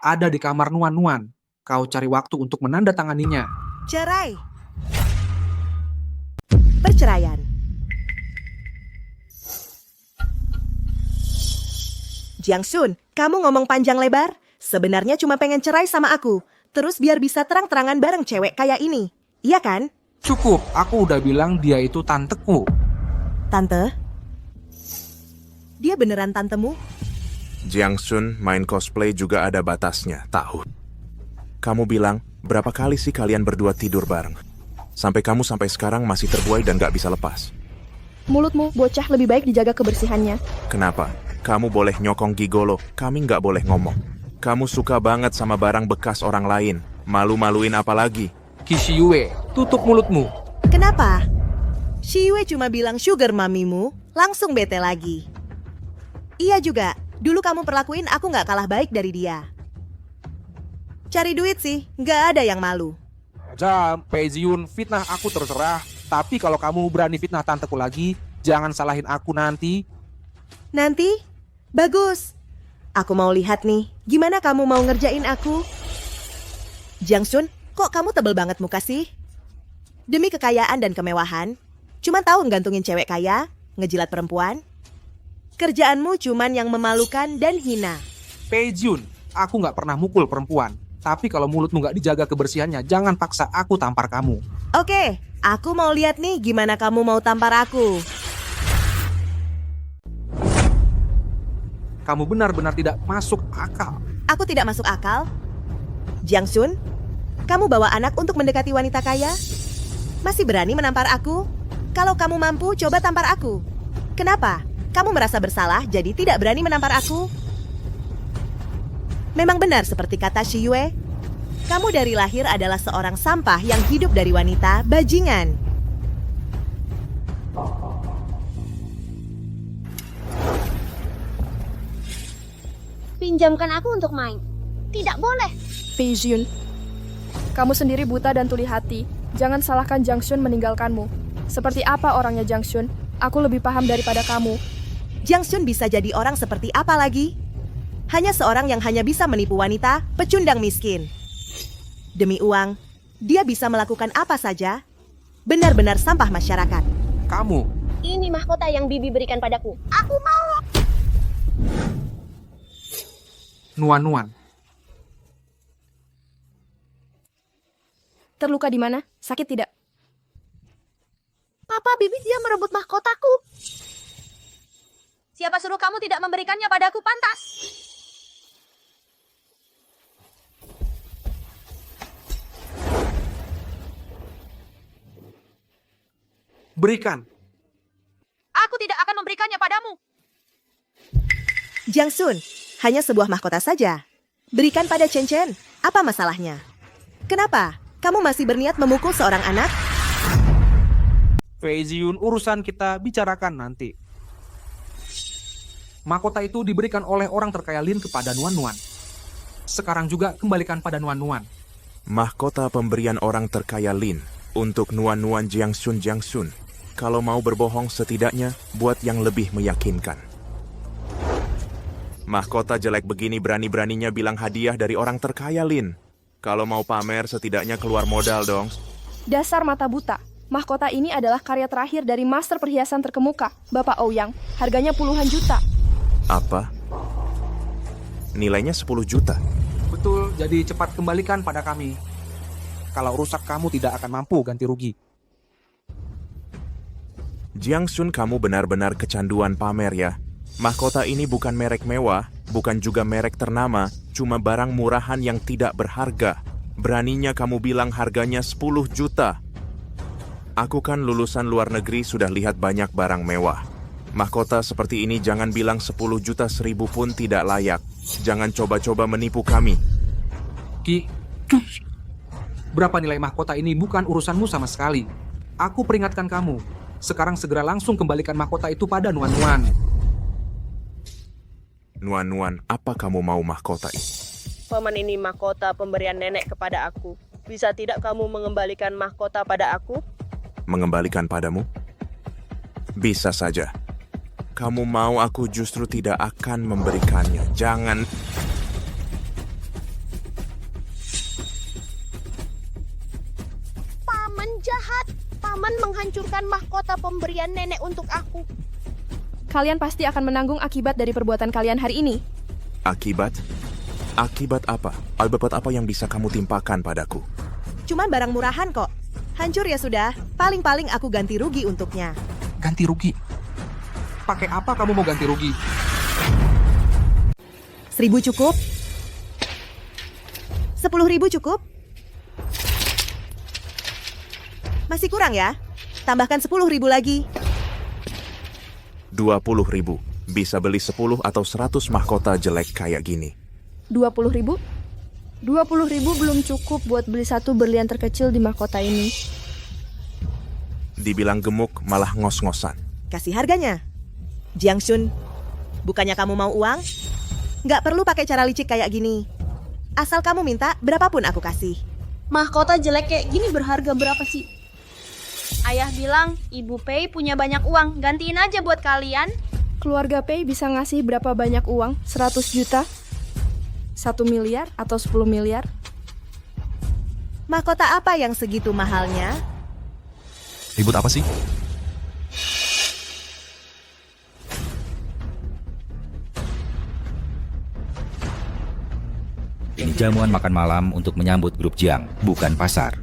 Ada di kamar Nuan-Nuan. Kau cari waktu untuk menandatanganinya. Cerai. Perceraian. Jiangsun, kamu ngomong panjang lebar? Sebenarnya cuma pengen cerai sama aku. Terus biar bisa terang-terangan bareng cewek kayak ini. Iya kan? Cukup, aku udah bilang dia itu tanteku. Tante? Dia beneran tantemu? Jiangsun main cosplay juga ada batasnya, tahu. Kamu bilang, berapa kali sih kalian berdua tidur bareng? Sampai kamu sampai sekarang masih terbuai dan gak bisa lepas. Mulutmu, bocah, lebih baik dijaga kebersihannya. Kenapa? Kamu boleh nyokong gigolo, kami gak boleh ngomong. Kamu suka banget sama barang bekas orang lain. Malu-maluin apa lagi? Kishiyue, tutup mulutmu. Kenapa? Shiyue cuma bilang sugar mamimu, langsung bete lagi. Iya juga, dulu kamu perlakuin aku gak kalah baik dari dia. Cari duit sih, gak ada yang malu. Jam, Peiziyun, fitnah aku terserah. Tapi kalau kamu berani fitnah tanteku lagi, jangan salahin aku nanti. Nanti? Bagus. Aku mau lihat nih, gimana kamu mau ngerjain aku? Jiangsun, kok kamu tebel banget muka sih? Demi kekayaan dan kemewahan, cuma tahu gantungin cewek kaya, ngejilat perempuan. Kerjaanmu cuman yang memalukan dan hina. Peiziyun, aku nggak pernah mukul perempuan. Tapi kalau mulutmu nggak dijaga kebersihannya, jangan paksa aku tampar kamu. Oke, aku mau lihat nih gimana kamu mau tampar aku. Kamu benar-benar tidak masuk akal. Aku tidak masuk akal. Jiangsun, kamu bawa anak untuk mendekati wanita kaya? Masih berani menampar aku? Kalau kamu mampu, coba tampar aku. Kenapa? Kamu merasa bersalah jadi tidak berani menampar aku? Memang benar seperti kata Shiyue. Kamu dari lahir adalah seorang sampah yang hidup dari wanita bajingan. Pinjamkan aku untuk main. Tidak boleh. Peiziyun, kamu sendiri buta dan tuli hati. Jangan salahkan Jiangsun meninggalkanmu. Seperti apa orangnya Jiangsun? Aku lebih paham daripada kamu. Jiangsun bisa jadi orang seperti apa lagi? Hanya seorang yang hanya bisa menipu wanita, pecundang miskin. Demi uang, dia bisa melakukan apa saja. Benar-benar sampah masyarakat. Kamu, Ini mahkota yang Bibi berikan padaku. Aku mau. Nuan-Nuan. Terluka di mana? Sakit tidak? Papa, Bibi dia merebut mahkotaku. Siapa suruh kamu tidak memberikannya padaku? Pantas. Berikan. Aku tidak akan memberikannya padamu. Jiangsun, hanya sebuah mahkota saja. Berikan pada Chen Chen. Apa masalahnya? Kenapa? Kamu masih berniat memukul seorang anak? Peiziyun, urusan kita bicarakan nanti. Mahkota itu diberikan oleh orang terkaya Lin kepada Nuan-Nuan. Sekarang juga kembalikan pada Nuan-Nuan. Mahkota pemberian orang terkaya Lin untuk Nuan-Nuan Jiangsun. Kalau mau berbohong setidaknya buat yang lebih meyakinkan. Mahkota jelek begini berani-beraninya bilang hadiah dari orang terkaya, Lin. Kalau mau pamer setidaknya keluar modal dong. Dasar mata buta. Mahkota ini adalah karya terakhir dari master perhiasan terkemuka, Bapak Ouyang. Harganya puluhan juta. Apa? Nilainya 10 juta. Betul, jadi cepat kembalikan pada kami. Kalau rusak kamu tidak akan mampu ganti rugi. Jiang Shun, kamu benar-benar kecanduan pamer ya. Mahkota ini bukan merek mewah, bukan juga merek ternama, cuma barang murahan yang tidak berharga. Beraninya kamu bilang harganya 10 juta. Aku kan lulusan luar negeri sudah lihat banyak barang mewah. Mahkota seperti ini jangan bilang 10 juta 1000 pun tidak layak. Jangan coba-coba menipu kami. Ki, berapa nilai mahkota ini bukan urusanmu sama sekali. Aku peringatkan kamu. Sekarang segera langsung kembalikan mahkota itu pada Nuan-Nuan. Nuan-Nuan, apa kamu mau mahkota ini? Paman, ini mahkota pemberian nenek kepada aku. Bisa tidak kamu mengembalikan mahkota pada aku? Mengembalikan padamu? Bisa saja. Kamu mau, aku justru tidak akan memberikannya. Jangan. Paman jahat. Paman menghancurkan mahkota pemberian nenek untuk aku. Kalian pasti akan menanggung akibat dari perbuatan kalian hari ini. Akibat? Akibat apa? Akibat apa yang bisa kamu timpakan padaku? Cuman barang murahan kok. Hancur ya sudah, paling-paling aku ganti rugi untuknya. Ganti rugi? Pakai apa kamu mau ganti rugi? 1000 cukup? 10.000 cukup? Masih kurang ya? Tambahkan 10.000 lagi. 20.000. Bisa beli 10 atau 100 mahkota jelek kayak gini. 20.000? 20.000 belum cukup buat beli satu berlian terkecil di mahkota ini. Dibilang gemuk malah ngos-ngosan. Kasih harganya. Jiang Shun, bukannya kamu mau uang? Nggak perlu pakai cara licik kayak gini. Asal kamu minta, berapapun aku kasih. Mahkota jelek kayak gini berharga berapa sih? Ayah bilang Ibu Pei punya banyak uang. Gantiin aja buat kalian. Keluarga Pei bisa ngasih berapa banyak uang? 100 juta? 1 miliar atau 10 miliar? Mahkota apa yang segitu mahalnya? Ribut apa sih? Ini jamuan makan malam untuk menyambut grup Jiang, bukan pasar.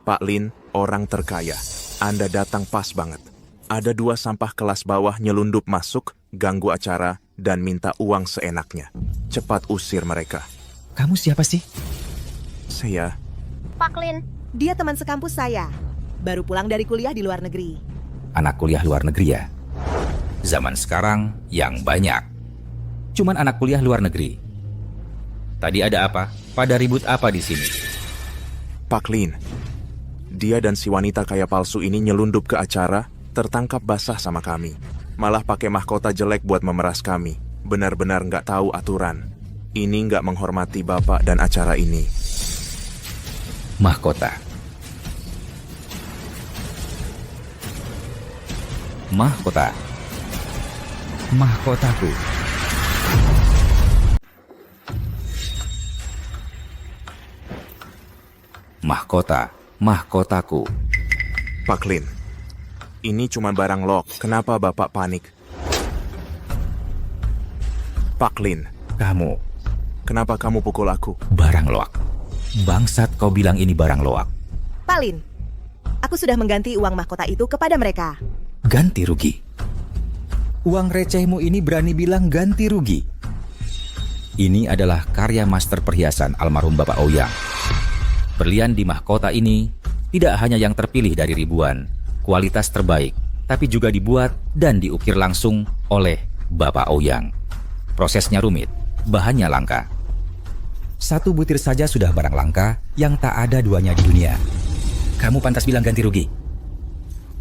Pak Lin, orang terkaya. Anda datang pas banget. Ada 2 sampah kelas bawah nyelundup masuk, ganggu acara, dan minta uang seenaknya. Cepat usir mereka. Kamu siapa sih? Saya, Pak Lin, Dia teman sekampus saya. Baru pulang dari kuliah di luar negeri. Anak kuliah luar negeri ya? Zaman sekarang yang banyak. Cuman anak kuliah luar negeri. Tadi ada apa? Pada ribut apa di sini? Pak Lin. Dia dan si wanita kaya palsu ini nyelundup ke acara, tertangkap basah sama kami. Malah pakai mahkota jelek buat memeras kami. Benar-benar nggak tahu aturan. Ini nggak menghormati bapak dan acara ini. Mahkota. Mahkota. Mahkotaku. Mahkota. Mahkotaku. Pak Lin, ini cuma barang lock. Kenapa bapak panik? Pak Lin, Kamu. kenapa kamu pukul aku? Barang loak. Bangsat kau bilang ini barang loak. Palin, aku sudah mengganti uang mahkota itu kepada mereka. Ganti rugi. Uang recehmu ini berani bilang ganti rugi. Ini adalah karya master perhiasan almarhum Bapak Ouyang. Berlian di mahkota ini tidak hanya yang terpilih dari ribuan, kualitas terbaik, tapi juga dibuat dan diukir langsung oleh Bapak Ouyang. Prosesnya rumit, bahannya langka. Satu butir saja sudah barang langka yang tak ada duanya di dunia. Kamu pantas bilang ganti rugi.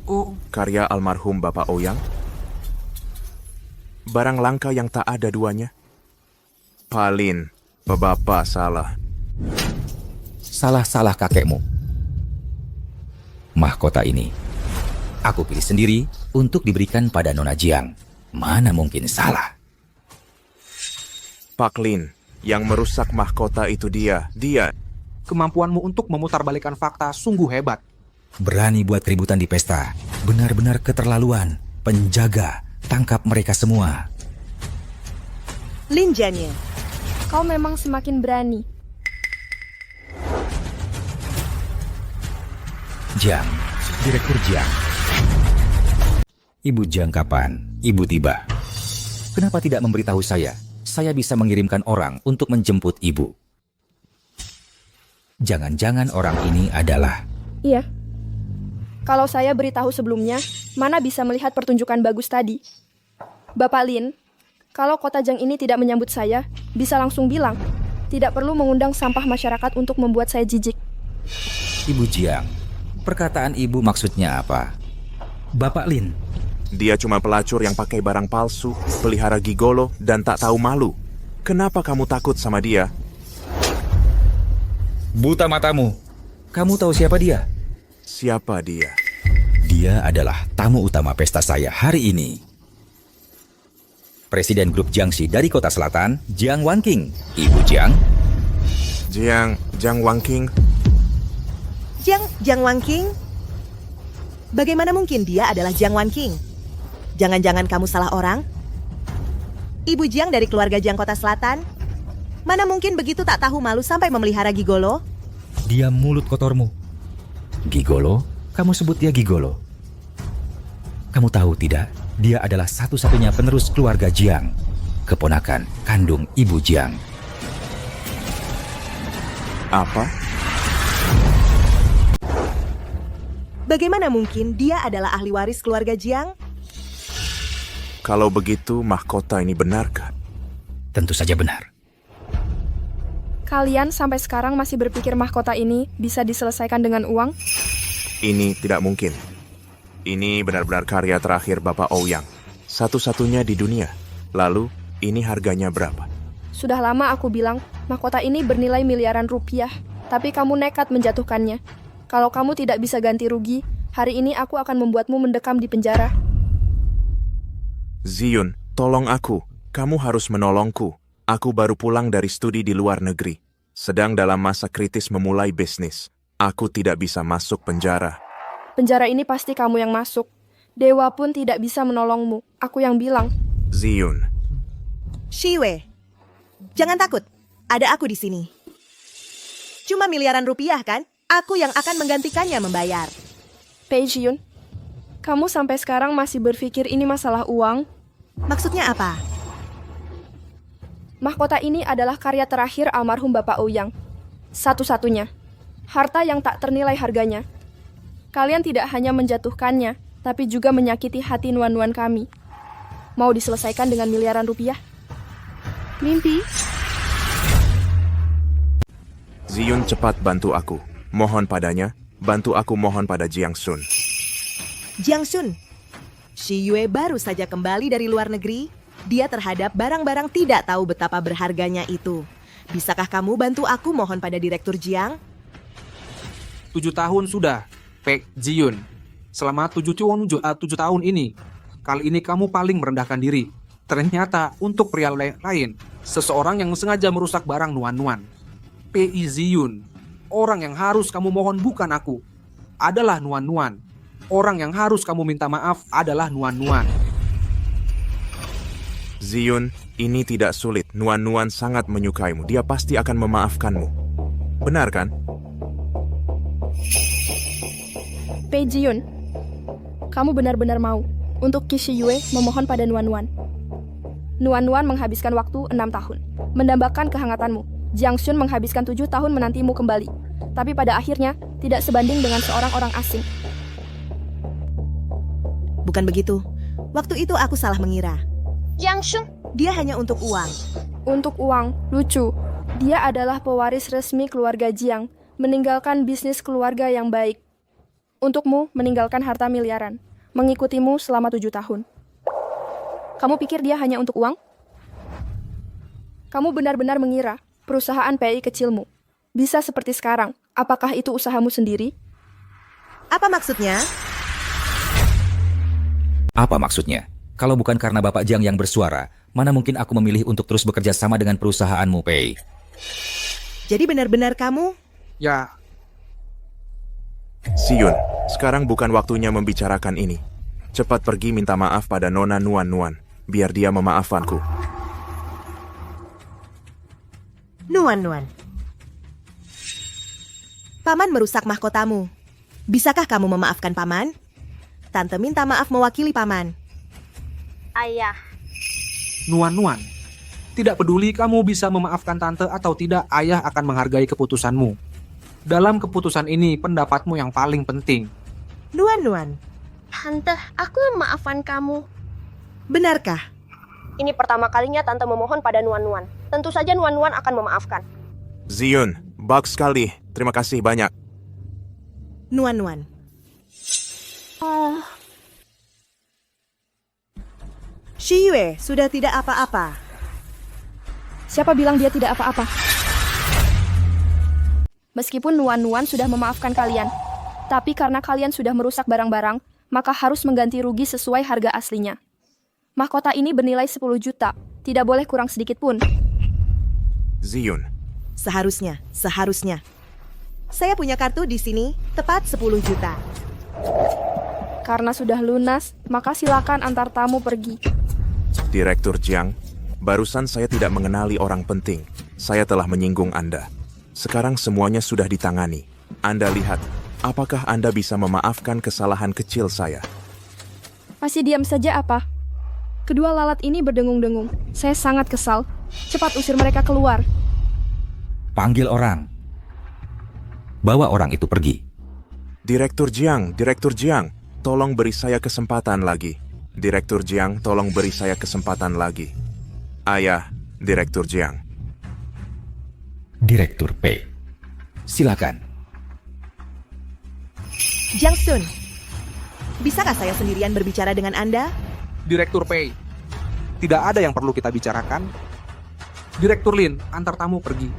Oh, Karya almarhum Bapak Ouyang? Barang langka yang tak ada duanya? Palin, bapak salah. Salah-salah kakekmu. mahkota ini. Aku pilih sendiri untuk diberikan pada Nona Jiang. Mana mungkin salah. Pak Lin, yang merusak mahkota itu dia. Kemampuanmu untuk memutarbalikkan fakta sungguh hebat. Berani buat keributan di pesta. Benar-benar keterlaluan. Penjaga, tangkap mereka semua. Lin Jianye, Kau memang semakin berani. Jiang, Direktur Jiang. Ibu Jiang kapan? Ibu tiba. Kenapa tidak memberitahu saya? Saya bisa mengirimkan orang untuk menjemput ibu. Jangan-jangan orang ini adalah... Iya. Kalau saya beritahu sebelumnya, mana bisa melihat pertunjukan bagus tadi? Bapak Lin, kalau kota Jiang ini tidak menyambut saya, bisa langsung bilang. Tidak perlu mengundang sampah masyarakat untuk membuat saya jijik. Ibu Jiang, perkataan ibu maksudnya apa? Bapak Lin, Dia cuma pelacur yang pakai barang palsu, pelihara gigolo, dan tak tahu malu. Kenapa kamu takut sama dia? buta matamu. Kamu tahu siapa dia? Siapa dia? Dia adalah tamu utama pesta saya hari ini. Presiden grup Jiangxi dari kota selatan, Jiang Wanqing. Ibu Jiang, Jiang Wanqing. Jiang Wanqing? Bagaimana mungkin dia adalah Jiang Wanqing? Jangan-jangan kamu salah orang? Ibu Jiang dari keluarga Jiang Kota Selatan? Mana mungkin begitu tak tahu malu sampai memelihara gigolo? dia mulut kotormu. Gigolo? Kamu sebut dia gigolo? Kamu tahu tidak? Dia adalah satu-satunya penerus keluarga Jiang. Keponakan kandung Ibu Jiang. Apa? Bagaimana mungkin dia adalah ahli waris keluarga Jiang? Kalau begitu, mahkota ini benarkah? Tentu saja benar. Kalian sampai sekarang masih berpikir mahkota ini bisa diselesaikan dengan uang? Ini tidak mungkin. Ini benar-benar karya terakhir Bapak Ouyang. Satu-satunya di dunia. Lalu, ini harganya berapa? Sudah lama aku bilang, mahkota ini bernilai miliaran rupiah. Tapi kamu nekat menjatuhkannya. Kalau kamu tidak bisa ganti rugi, hari ini aku akan membuatmu mendekam di penjara. Ziyun, tolong aku. Kamu harus menolongku. Aku baru pulang dari studi di luar negeri. Sedang dalam masa kritis memulai bisnis. Aku tidak bisa masuk penjara. Penjara ini pasti kamu yang masuk. Dewa pun tidak bisa menolongmu. Aku yang bilang. Ziyun, Shiwei, jangan takut. Ada aku di sini. Cuma miliaran rupiah kan? Aku yang akan menggantikannya membayar. Pei Jiyun, kamu sampai sekarang masih berpikir ini masalah uang? Maksudnya apa? Mahkota ini adalah karya terakhir almarhum Bapak Ouyang. Satu-satunya. Harta yang tak ternilai harganya. Kalian tidak hanya menjatuhkannya, tapi juga menyakiti hati nuan-nuan kami. Mau diselesaikan dengan miliaran rupiah? Mimpi? Ziyun cepat bantu aku. Mohon padanya, bantu aku mohon pada Jiang Sun. Jiang Sun, Shi Yue baru saja kembali dari luar negeri. Dia terhadap barang-barang tidak tahu betapa berharganya itu. Bisakah kamu bantu aku mohon pada Direktur Jiang? 7 tahun sudah, Pek Jiyun. Selama 7 tahun ini, kali ini kamu paling merendahkan diri. Ternyata untuk pria lain, seseorang yang sengaja merusak barang nuan-nuan. Pei Ziyun, orang yang harus kamu mohon bukan aku, adalah nuan-nuan. Orang yang harus kamu minta maaf adalah nuan-nuan. Ziyun, ini tidak sulit. Nuan-nuan sangat menyukaimu. Dia pasti akan memaafkanmu. Benar kan? Pei Jiyun, kamu benar-benar mau untuk Kishi Yue memohon pada nuan-nuan. Nuan-nuan menghabiskan waktu 6 tahun, mendambakan kehangatanmu. Jiang Sun menghabiskan 7 tahun menantimu kembali. Tapi pada akhirnya, tidak sebanding dengan seorang orang asing. Bukan begitu. Waktu itu aku salah mengira. Jiang Sun, Dia hanya untuk uang. Untuk uang, lucu. Dia adalah pewaris resmi keluarga Jiang, meninggalkan bisnis keluarga yang baik. Untukmu, meninggalkan harta miliaran, mengikutimu selama 7 tahun. Kamu pikir dia hanya untuk uang? Kamu benar-benar mengira perusahaan PI kecilmu bisa seperti sekarang. Apakah itu usahamu sendiri? Apa maksudnya? Apa maksudnya? Kalau bukan karena Bapak Jiang yang bersuara, mana mungkin aku memilih untuk terus bekerja sama dengan perusahaanmu, Pei? Jadi benar-benar kamu? Ya, Ziyun, sekarang bukan waktunya membicarakan ini. Cepat pergi minta maaf pada Nona Nuan Nuan, biar dia memaafanku. Nuan. Paman merusak mahkotamu. Bisakah kamu memaafkan Paman? Tante minta maaf mewakili Paman. Ayah, Nuan. Tidak peduli kamu bisa memaafkan tante atau tidak, ayah akan menghargai keputusanmu. Dalam keputusan ini, pendapatmu yang paling penting. Nuan, Tante, aku yang memaafkan kamu. benarkah? Ini pertama kalinya Tante memohon pada Nuan. Tentu saja Nuan akan memaafkan. Ziyun, bagus sekali. Terima kasih banyak. Nuan. Shiyue sudah tidak apa-apa. Siapa bilang dia tidak apa-apa? Meskipun Nuan sudah memaafkan kalian, tapi karena kalian sudah merusak barang-barang, maka harus mengganti rugi sesuai harga aslinya. Mahkota ini bernilai 10 juta, tidak boleh kurang sedikit pun. Ziyun, Seharusnya. Saya punya kartu di sini, tepat 10 juta. Karena sudah lunas, maka silakan antar tamu pergi. Direktur Jiang, barusan saya tidak mengenali orang penting. Saya telah menyinggung Anda. Sekarang semuanya sudah ditangani. Anda lihat, apakah Anda bisa memaafkan kesalahan kecil saya? Masih diam saja apa? Kedua lalat ini berdengung-dengung. Saya sangat kesal. Cepat usir mereka keluar. Panggil orang. Bawa orang itu pergi. Direktur Jiang, tolong beri saya kesempatan lagi. Direktur Jiang, tolong beri saya kesempatan lagi. Ayah, Direktur Jiang. Direktur Pei. Silakan. Jiang Sun, bisakah saya sendirian berbicara dengan Anda? Direktur Pei, tidak ada yang perlu kita bicarakan. Direktur Lin, antar tamu pergi.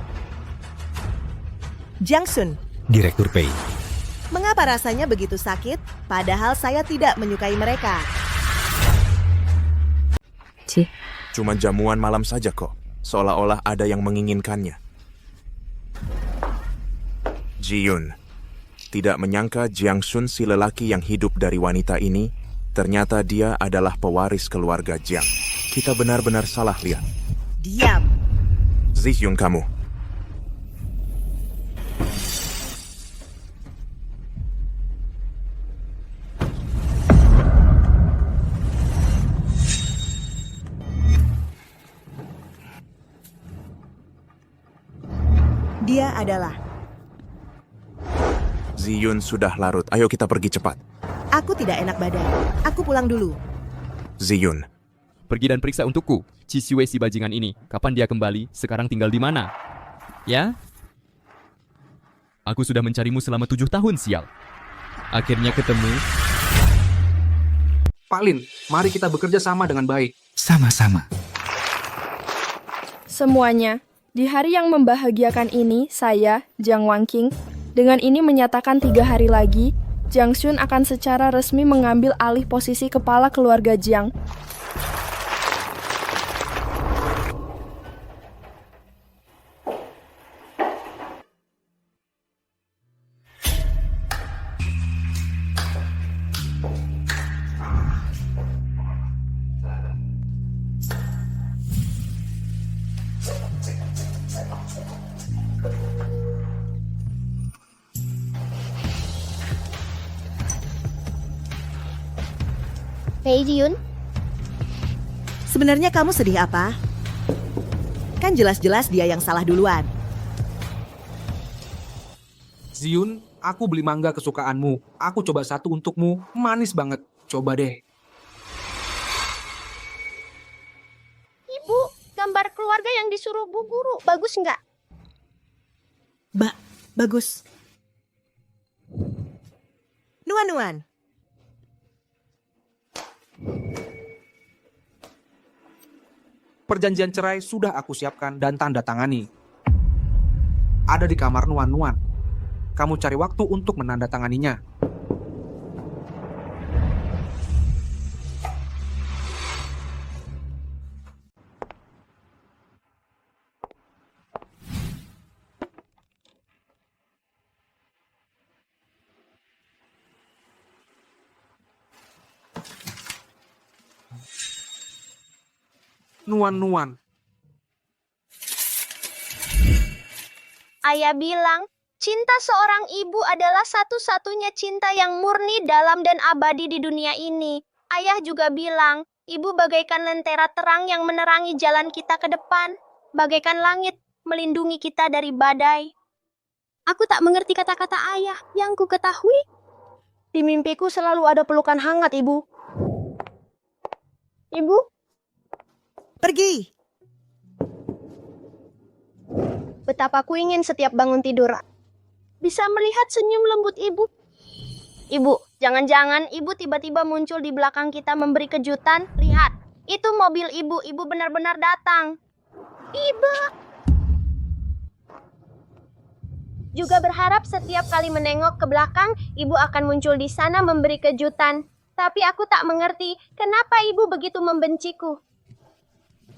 Jiang Sun, Direktur Pei. mengapa rasanya begitu sakit, padahal saya tidak menyukai mereka? Cuma jamuan malam saja kok. Seolah-olah ada yang menginginkannya. Jiyun, tidak menyangka Jiang Sun si lelaki yang hidup dari wanita ini, ternyata dia adalah pewaris keluarga Jiang. Kita benar-benar salah lihat. Diam. Ziyun kamu. Dia adalah. Ziyun sudah larut. Ayo kita pergi cepat. Aku tidak enak badan. Aku pulang dulu. Ziyun, Pergi dan periksa untukku, Cisiwe si bajingan ini. Kapan dia kembali? Sekarang tinggal di mana? Ya? Aku sudah mencarimu selama 7 tahun, sial. Akhirnya ketemu. Pak Lin, mari kita bekerja sama dengan baik. Sama-sama. Semuanya, di hari yang membahagiakan ini, saya, Jiang Wanqing, dengan ini menyatakan 3 hari lagi, Jiang Sun akan secara resmi mengambil alih posisi kepala keluarga Jiang. Pei Jiyun, Sebenarnya kamu sedih apa? Kan jelas-jelas dia yang salah duluan. Ziyun, aku beli mangga kesukaanmu. Aku coba satu untukmu. Manis banget. Coba deh. Ibu, gambar keluarga yang disuruh Bu Guru, bagus nggak? Bagus. Nuan. Perjanjian cerai sudah aku siapkan dan tanda tangani. Ada di kamar Nuan. Kamu cari waktu untuk menandatanganinya. Nuan-nuan. Ayah bilang, cinta seorang ibu adalah satu-satunya cinta yang murni, dalam, dan abadi di dunia ini. Ayah juga bilang, ibu bagaikan lentera terang yang menerangi jalan kita ke depan, bagaikan langit melindungi kita dari badai. Aku tak mengerti kata-kata ayah. Yang ku ketahui, di mimpiku selalu ada pelukan hangat, ibu. Ibu? Pergi. Betapa ku ingin setiap bangun tidur bisa melihat senyum lembut ibu. Ibu, jangan-jangan ibu tiba-tiba muncul di belakang kita memberi kejutan. Lihat, itu mobil ibu. Ibu benar-benar datang. Ibu. Juga berharap setiap kali menengok ke belakang, ibu akan muncul di sana memberi kejutan. Tapi aku tak mengerti kenapa ibu begitu membenciku.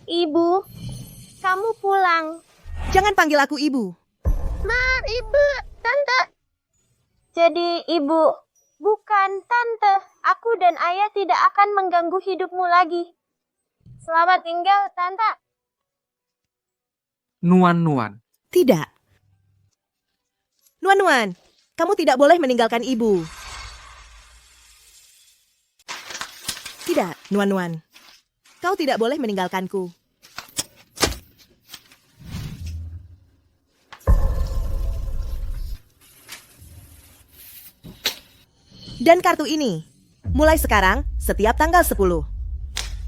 Ibu, kamu pulang. Jangan panggil aku ibu. Ma, ibu, tante. Jadi ibu, bukan tante. Aku dan ayah tidak akan mengganggu hidupmu lagi. Selamat tinggal, tante. Nuan-nuan. Tidak. Nuan-nuan, kamu tidak boleh meninggalkan ibu. Tidak, Nuan-nuan. Kau tidak boleh meninggalkanku. Dan kartu ini, mulai sekarang, setiap tanggal 10,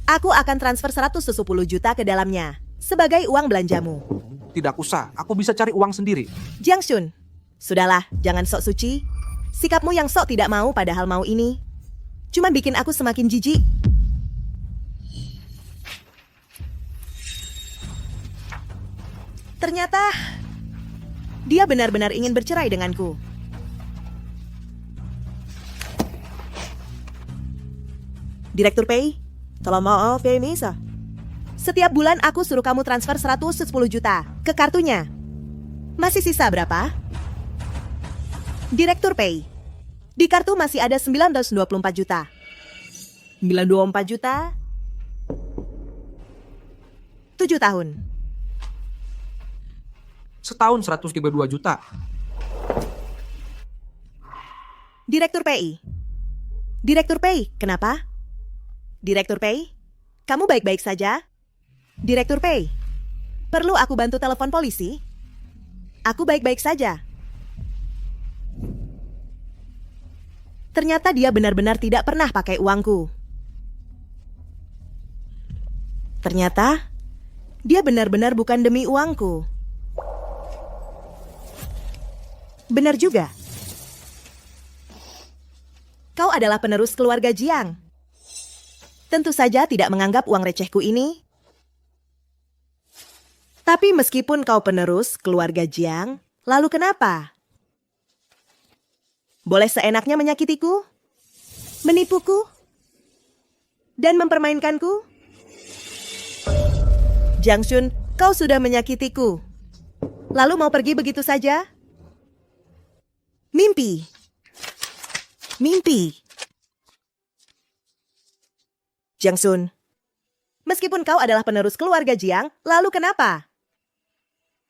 aku akan transfer 110 juta ke dalamnya, sebagai uang belanjamu. Tidak usah, aku bisa cari uang sendiri. Jiang Shun, sudahlah, jangan sok suci. Sikapmu yang sok tidak mau padahal mau ini, cuma bikin aku semakin jijik. Ternyata, dia benar-benar ingin bercerai denganku. Direktur Pei, tolong maaf ya Misa. Setiap bulan aku suruh kamu transfer 110 juta ke kartunya. Masih sisa berapa? Direktur Pei, di kartu masih ada 924 juta. 924 juta? 7 tahun. Setahun 132 juta. Direktur PI. Direktur PI, kenapa? Direktur PI, kamu baik-baik saja? Direktur PI, perlu aku bantu telepon polisi? Aku baik-baik saja. Ternyata dia benar-benar tidak pernah pakai uangku. Ternyata dia benar-benar bukan demi uangku. Benar juga. Kau adalah penerus keluarga Jiang. Tentu saja tidak menganggap uang recehku ini. Tapi meskipun kau penerus keluarga Jiang, lalu kenapa? Boleh seenaknya menyakitiku? Menipuku? Dan mempermainkanku? Jiang Shun, kau sudah menyakitiku. Lalu mau pergi begitu saja? Mimpi. Mimpi. Jiang Shun, meskipun kau adalah penerus keluarga Jiang, lalu kenapa?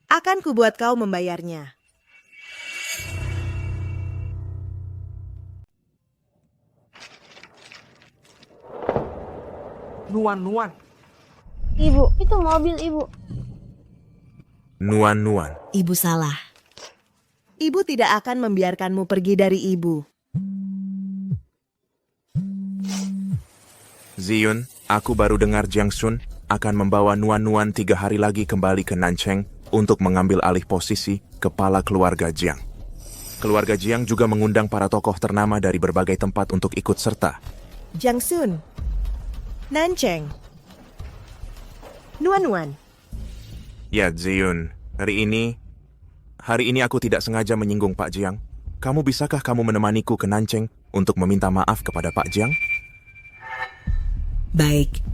Akan kubuat kau membayarnya. Nuan-nuan. Ibu, itu mobil ibu. Nuan-nuan. Ibu salah. Ibu tidak akan membiarkanmu pergi dari ibu. Ziyun, aku baru dengar Jiang Shun akan membawa Nuan-nuan 3 hari lagi kembali ke Nancheng untuk mengambil alih posisi kepala keluarga Jiang. Keluarga Jiang juga mengundang para tokoh ternama dari berbagai tempat untuk ikut serta. Jiang Shun, Nancheng, Nuan-nuan. Ya, Ziyun, hari ini aku tidak sengaja menyinggung Pak Jiang. Kamu bisakah kamu menemaniku ke Nancheng untuk meminta maaf kepada Pak Jiang? Baik,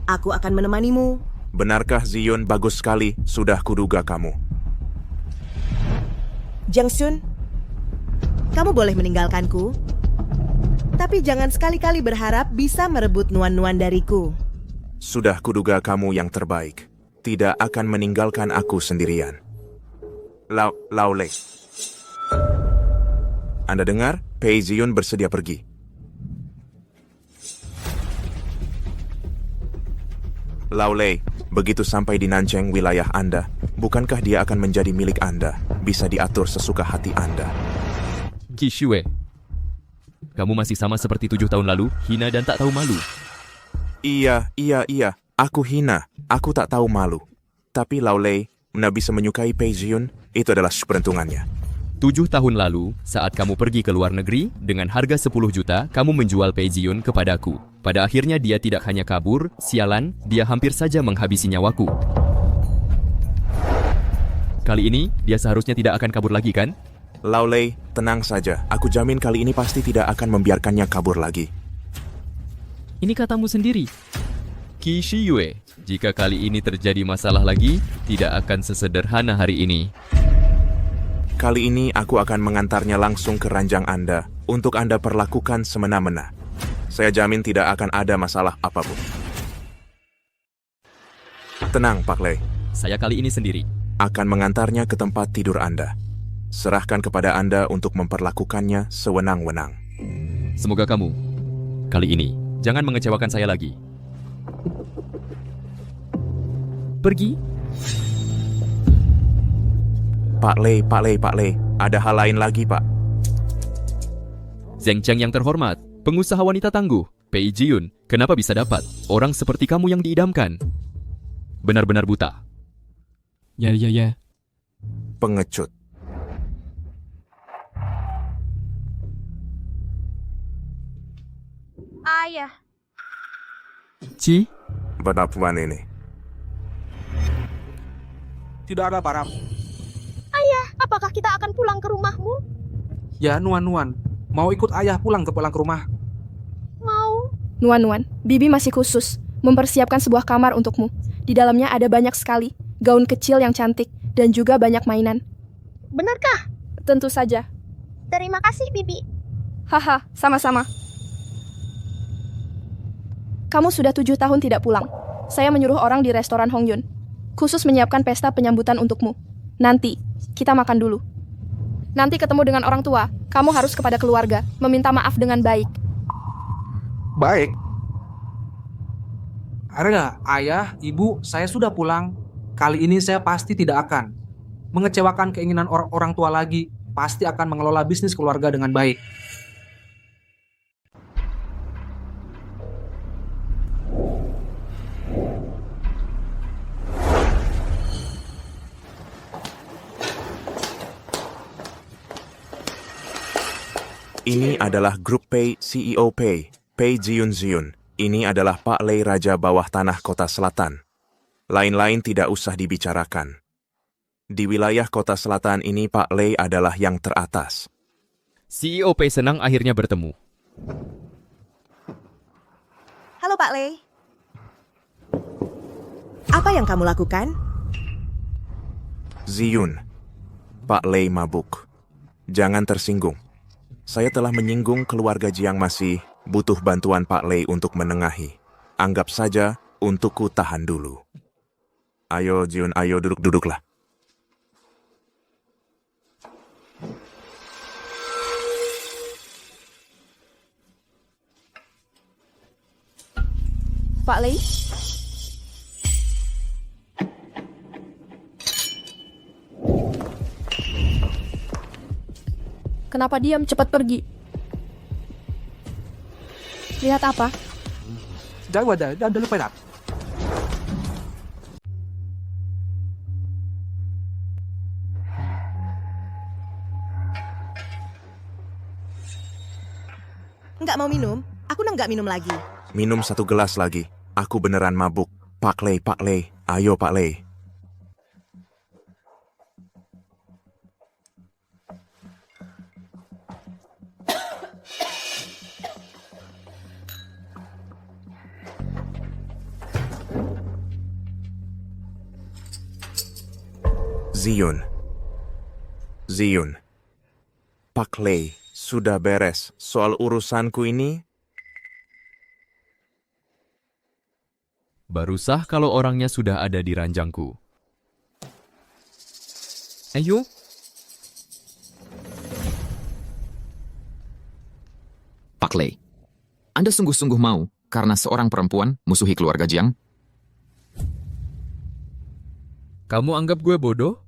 aku akan menemanimu. Benarkah Ziyun? Bagus sekali, sudah kuduga kamu. Jiang Shun, kamu boleh meninggalkanku, tapi jangan sekali-kali berharap bisa merebut Nuan-nuan dariku. Sudah kuduga kamu yang terbaik. Tidak akan meninggalkan aku sendirian. Lao Lei. Anda dengar? Pei Ziyun bersedia pergi. Lao Lei, begitu sampai di Nancheng wilayah Anda, bukankah dia akan menjadi milik Anda? Bisa diatur sesuka hati Anda. Qi Shue, kamu masih sama seperti 7 tahun lalu, hina dan tak tahu malu. Iya. Aku hina. Aku tak tahu malu. Tapi Lao Lei, Anda bisa menyukai Pei Ziyun, itu adalah peruntungannya. 7 tahun lalu, saat kamu pergi ke luar negeri, dengan harga 10 juta, kamu menjual Pei Ziyun kepadaku. Pada akhirnya dia tidak hanya kabur, sialan, dia hampir saja menghabisi nyawaku. Kali ini, dia seharusnya tidak akan kabur lagi, kan? Lao Lei, tenang saja. Aku jamin kali ini pasti tidak akan membiarkannya kabur lagi. Ini katamu sendiri. Qi Shiyue, jika kali ini terjadi masalah lagi, tidak akan sesederhana hari ini. Kali ini aku akan mengantarnya langsung ke ranjang Anda untuk Anda perlakukan semena-mena. Saya jamin tidak akan ada masalah apapun. Tenang, Pak Lei. Saya kali ini sendiri. Akan mengantarnya ke tempat tidur Anda. Serahkan kepada Anda untuk memperlakukannya sewenang-wenang. Semoga kamu, kali ini, jangan mengecewakan saya lagi. Pergi. Pak Lei, ada hal lain lagi, Pak. Zheng Cheng yang terhormat, pengusaha wanita tangguh, Pei Ziyun, kenapa bisa dapat orang seperti kamu yang diidamkan? Benar-benar buta. Ya. Pengecut. Ayah, Ci, Penipuan ini. Tidak ada Param. apakah kita akan pulang ke rumahmu? Ya, Nuan. Mau ikut ayah pulang ke rumah? Mau. Nuan, Bibi masih khusus mempersiapkan sebuah kamar untukmu. Di dalamnya ada banyak sekali gaun kecil yang cantik dan juga banyak mainan. Benarkah? Tentu saja. Terima kasih, Bibi. Haha, sama-sama. Kamu sudah 7 tahun tidak pulang. Saya menyuruh orang di restoran Hongyun khusus menyiapkan pesta penyambutan untukmu. Nanti, kita makan dulu. Nanti ketemu dengan orang tua, kamu harus kepada keluarga, meminta maaf dengan baik. Baik. Ada ayah, ibu, saya sudah pulang. Kali ini saya pasti tidak akan mengecewakan keinginan orang tua lagi. Pasti akan mengelola bisnis keluarga dengan baik. Ini adalah grup Pei, CEO Pei Ziyun. Ini adalah Pak Lei, Raja Bawah Tanah Kota Selatan. Lain-lain tidak usah dibicarakan. Di wilayah Kota Selatan ini Pak Lei adalah yang teratas. CEO Pei senang akhirnya bertemu. Halo Pak Lei. Apa yang kamu lakukan? Ziyun, Pak Lei mabuk. Jangan tersinggung. Saya telah menyinggung keluarga Jiang masih butuh bantuan Pak Lei untuk menengahi. Anggap saja untukku tahan dulu. Ayo Ziyun, ayo duduklah. Pak Lei? Kenapa diam? Cepat pergi. Lihat apa? Jangan lupa ya. Nggak mau minum? Aku nggak minum lagi. Minum 1 gelas lagi. Aku beneran mabuk. Pak Lei, ayo Pak Lei. Ziyun. Pak Lei, sudah beres soal urusanku ini? Baru sah kalau orangnya sudah ada di ranjangku. Ayo. Pak Lei, Anda sungguh-sungguh mau karena seorang perempuan musuhi keluarga Jiang? Kamu anggap gue bodoh?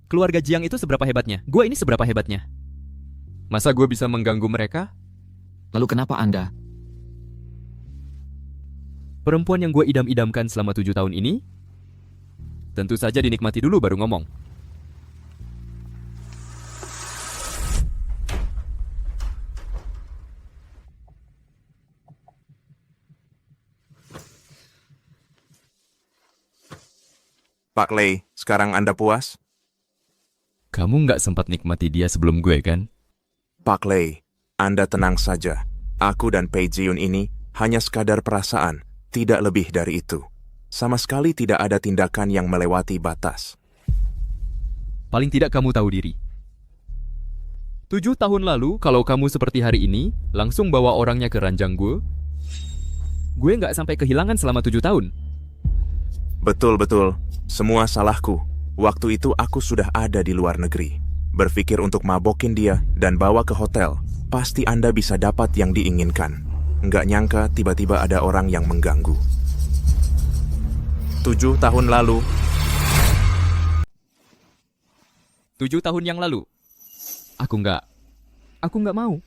Keluarga Jiang itu seberapa hebatnya? Gue ini seberapa hebatnya? Masa gue bisa mengganggu mereka? Lalu kenapa Anda? Perempuan yang gue idam-idamkan selama 7 tahun ini? Tentu saja dinikmati dulu baru ngomong. Pak Lei, sekarang Anda puas? Kamu nggak sempat nikmati dia sebelum gue kan? Pak Lei, Anda tenang saja. Aku dan Pei Jiyun ini hanya sekadar perasaan, tidak lebih dari itu. Sama sekali tidak ada tindakan yang melewati batas. Paling tidak kamu tahu diri. 7 tahun lalu, kalau kamu seperti hari ini, langsung bawa orangnya ke ranjang gue nggak sampai kehilangan selama 7 tahun. Betul-betul, semua salahku. Waktu itu aku sudah ada di luar negeri. Berpikir untuk mabokin dia dan bawa ke hotel. Pasti Anda bisa dapat yang diinginkan. Nggak nyangka tiba-tiba ada orang yang mengganggu. 7 tahun lalu. 7 tahun yang lalu. Aku nggak mau.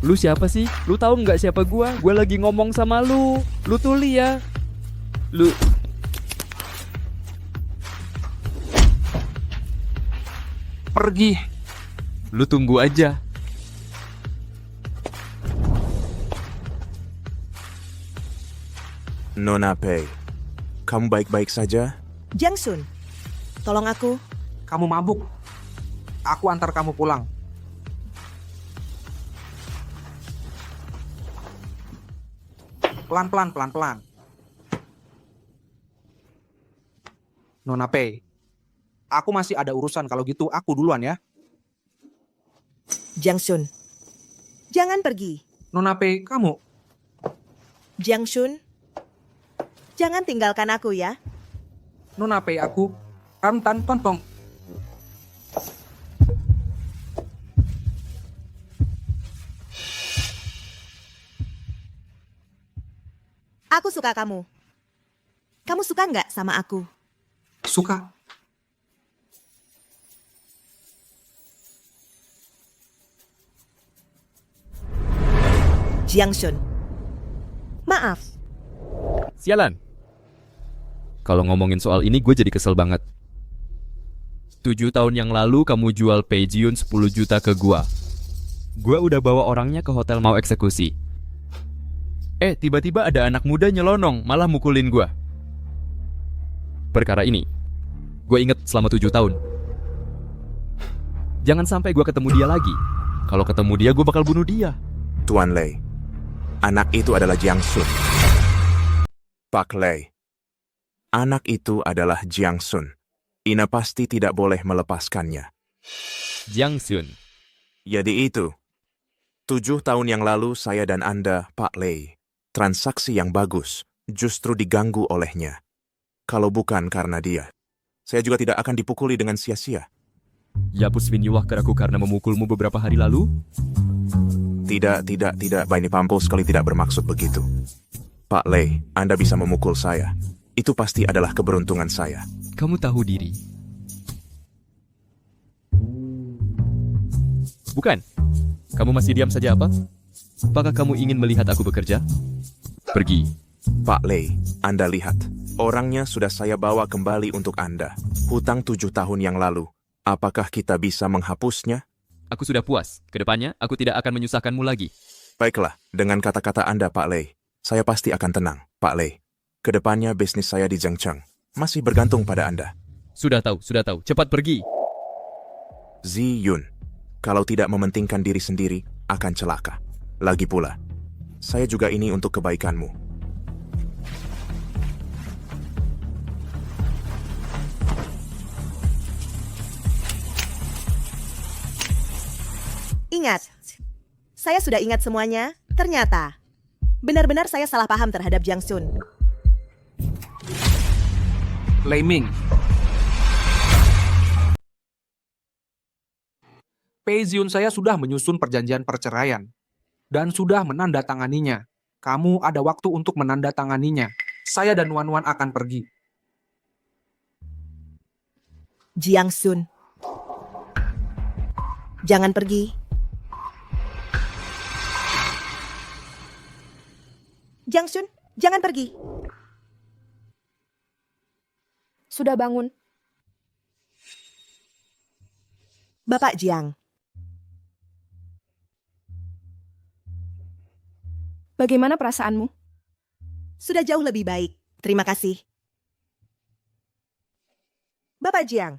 Lu siapa sih? Lu tahu nggak siapa gua? Gua lagi ngomong sama lu. Lu tuli ya. Lu... Pergi. Lu tunggu aja. Nona Pei, kamu baik-baik saja? Jiang Sun, tolong aku. Kamu mabuk. Aku antar kamu pulang. Pelan-pelan. Nona Pei, aku masih ada urusan. Kalau gitu aku duluan ya. Jiang Sun, jangan pergi. Nona Pei, kamu. Jiang Sun, jangan tinggalkan aku ya. Nona Pei, aku. Tan tontong. Aku suka kamu. Kamu suka nggak sama aku? Suka. Jiang Sun, maaf. Sialan. Kalau ngomongin soal ini gue jadi kesel banget. 7 tahun yang lalu kamu jual Pei Jiyun 10 juta ke gua. Gua udah bawa orangnya ke hotel mau eksekusi. Tiba-tiba ada anak muda nyelonong, malah mukulin gua. Perkara ini, gue inget selama 7 tahun. Jangan sampai gua ketemu dia lagi. Kalau ketemu dia, gue bakal bunuh dia. Tuan Lei, anak itu adalah Jiang Sun. Pak Lei, anak itu adalah Jiang Sun. Ina pasti tidak boleh melepaskannya. Jiang Sun. Jadi itu, 7 tahun yang lalu saya dan Anda, Pak Lei, transaksi yang bagus justru diganggu olehnya. Kalau bukan karena dia, saya juga tidak akan dipukuli dengan sia-sia. Ya Pusvin Yuwah keraku karena memukulmu beberapa hari lalu? Tidak, Baini Pampul sekali tidak bermaksud begitu. Pak Lei, Anda bisa memukul saya. Itu pasti adalah keberuntungan saya. Kamu tahu diri. Bukan? Kamu masih diam saja apa? Apakah kamu ingin melihat aku bekerja? Pergi. Pak Lei, Anda lihat. Orangnya sudah saya bawa kembali untuk Anda. Hutang 7 tahun yang lalu. Apakah kita bisa menghapusnya? Aku sudah puas. Kedepannya, aku tidak akan menyusahkanmu lagi. Baiklah, dengan kata-kata Anda, Pak Lei, saya pasti akan tenang, Pak Lei. Kedepannya bisnis saya di Zhengcheng masih bergantung pada Anda. Sudah tahu. Cepat pergi. Zi Yun, kalau tidak mementingkan diri sendiri, akan celaka. Lagi pula, Saya juga ini untuk kebaikanmu. Ingat, saya sudah ingat semuanya. Ternyata, benar-benar saya salah paham terhadap Jiang Sun. Lei Ming. Pei Ziun saya sudah menyusun perjanjian perceraian dan sudah menandatanganinya. Kamu ada waktu untuk menandatanganinya. Saya dan Wan Wan akan pergi. Jiang Sun, jangan pergi. Jiang Sun, jangan pergi. Sudah bangun. Bapak Jiang, Bagaimana perasaanmu? sudah jauh lebih baik. Terima kasih. Bapak Jiang,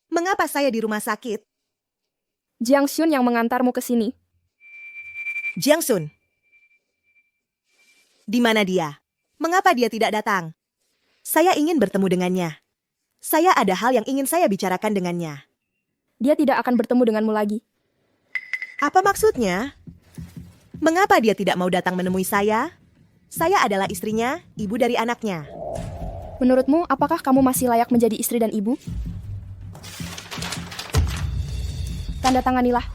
mengapa saya di rumah sakit? Jiang Xun yang mengantarmu ke sini. Jiang Sun, di mana dia? Mengapa dia tidak datang? Saya ingin bertemu dengannya. Saya ada hal yang ingin saya bicarakan dengannya. Dia tidak akan bertemu denganmu lagi. Apa maksudnya? Mengapa dia tidak mau datang menemui saya? Saya adalah istrinya, ibu dari anaknya. Menurutmu, apakah kamu masih layak menjadi istri dan ibu? Tanda tanganilah.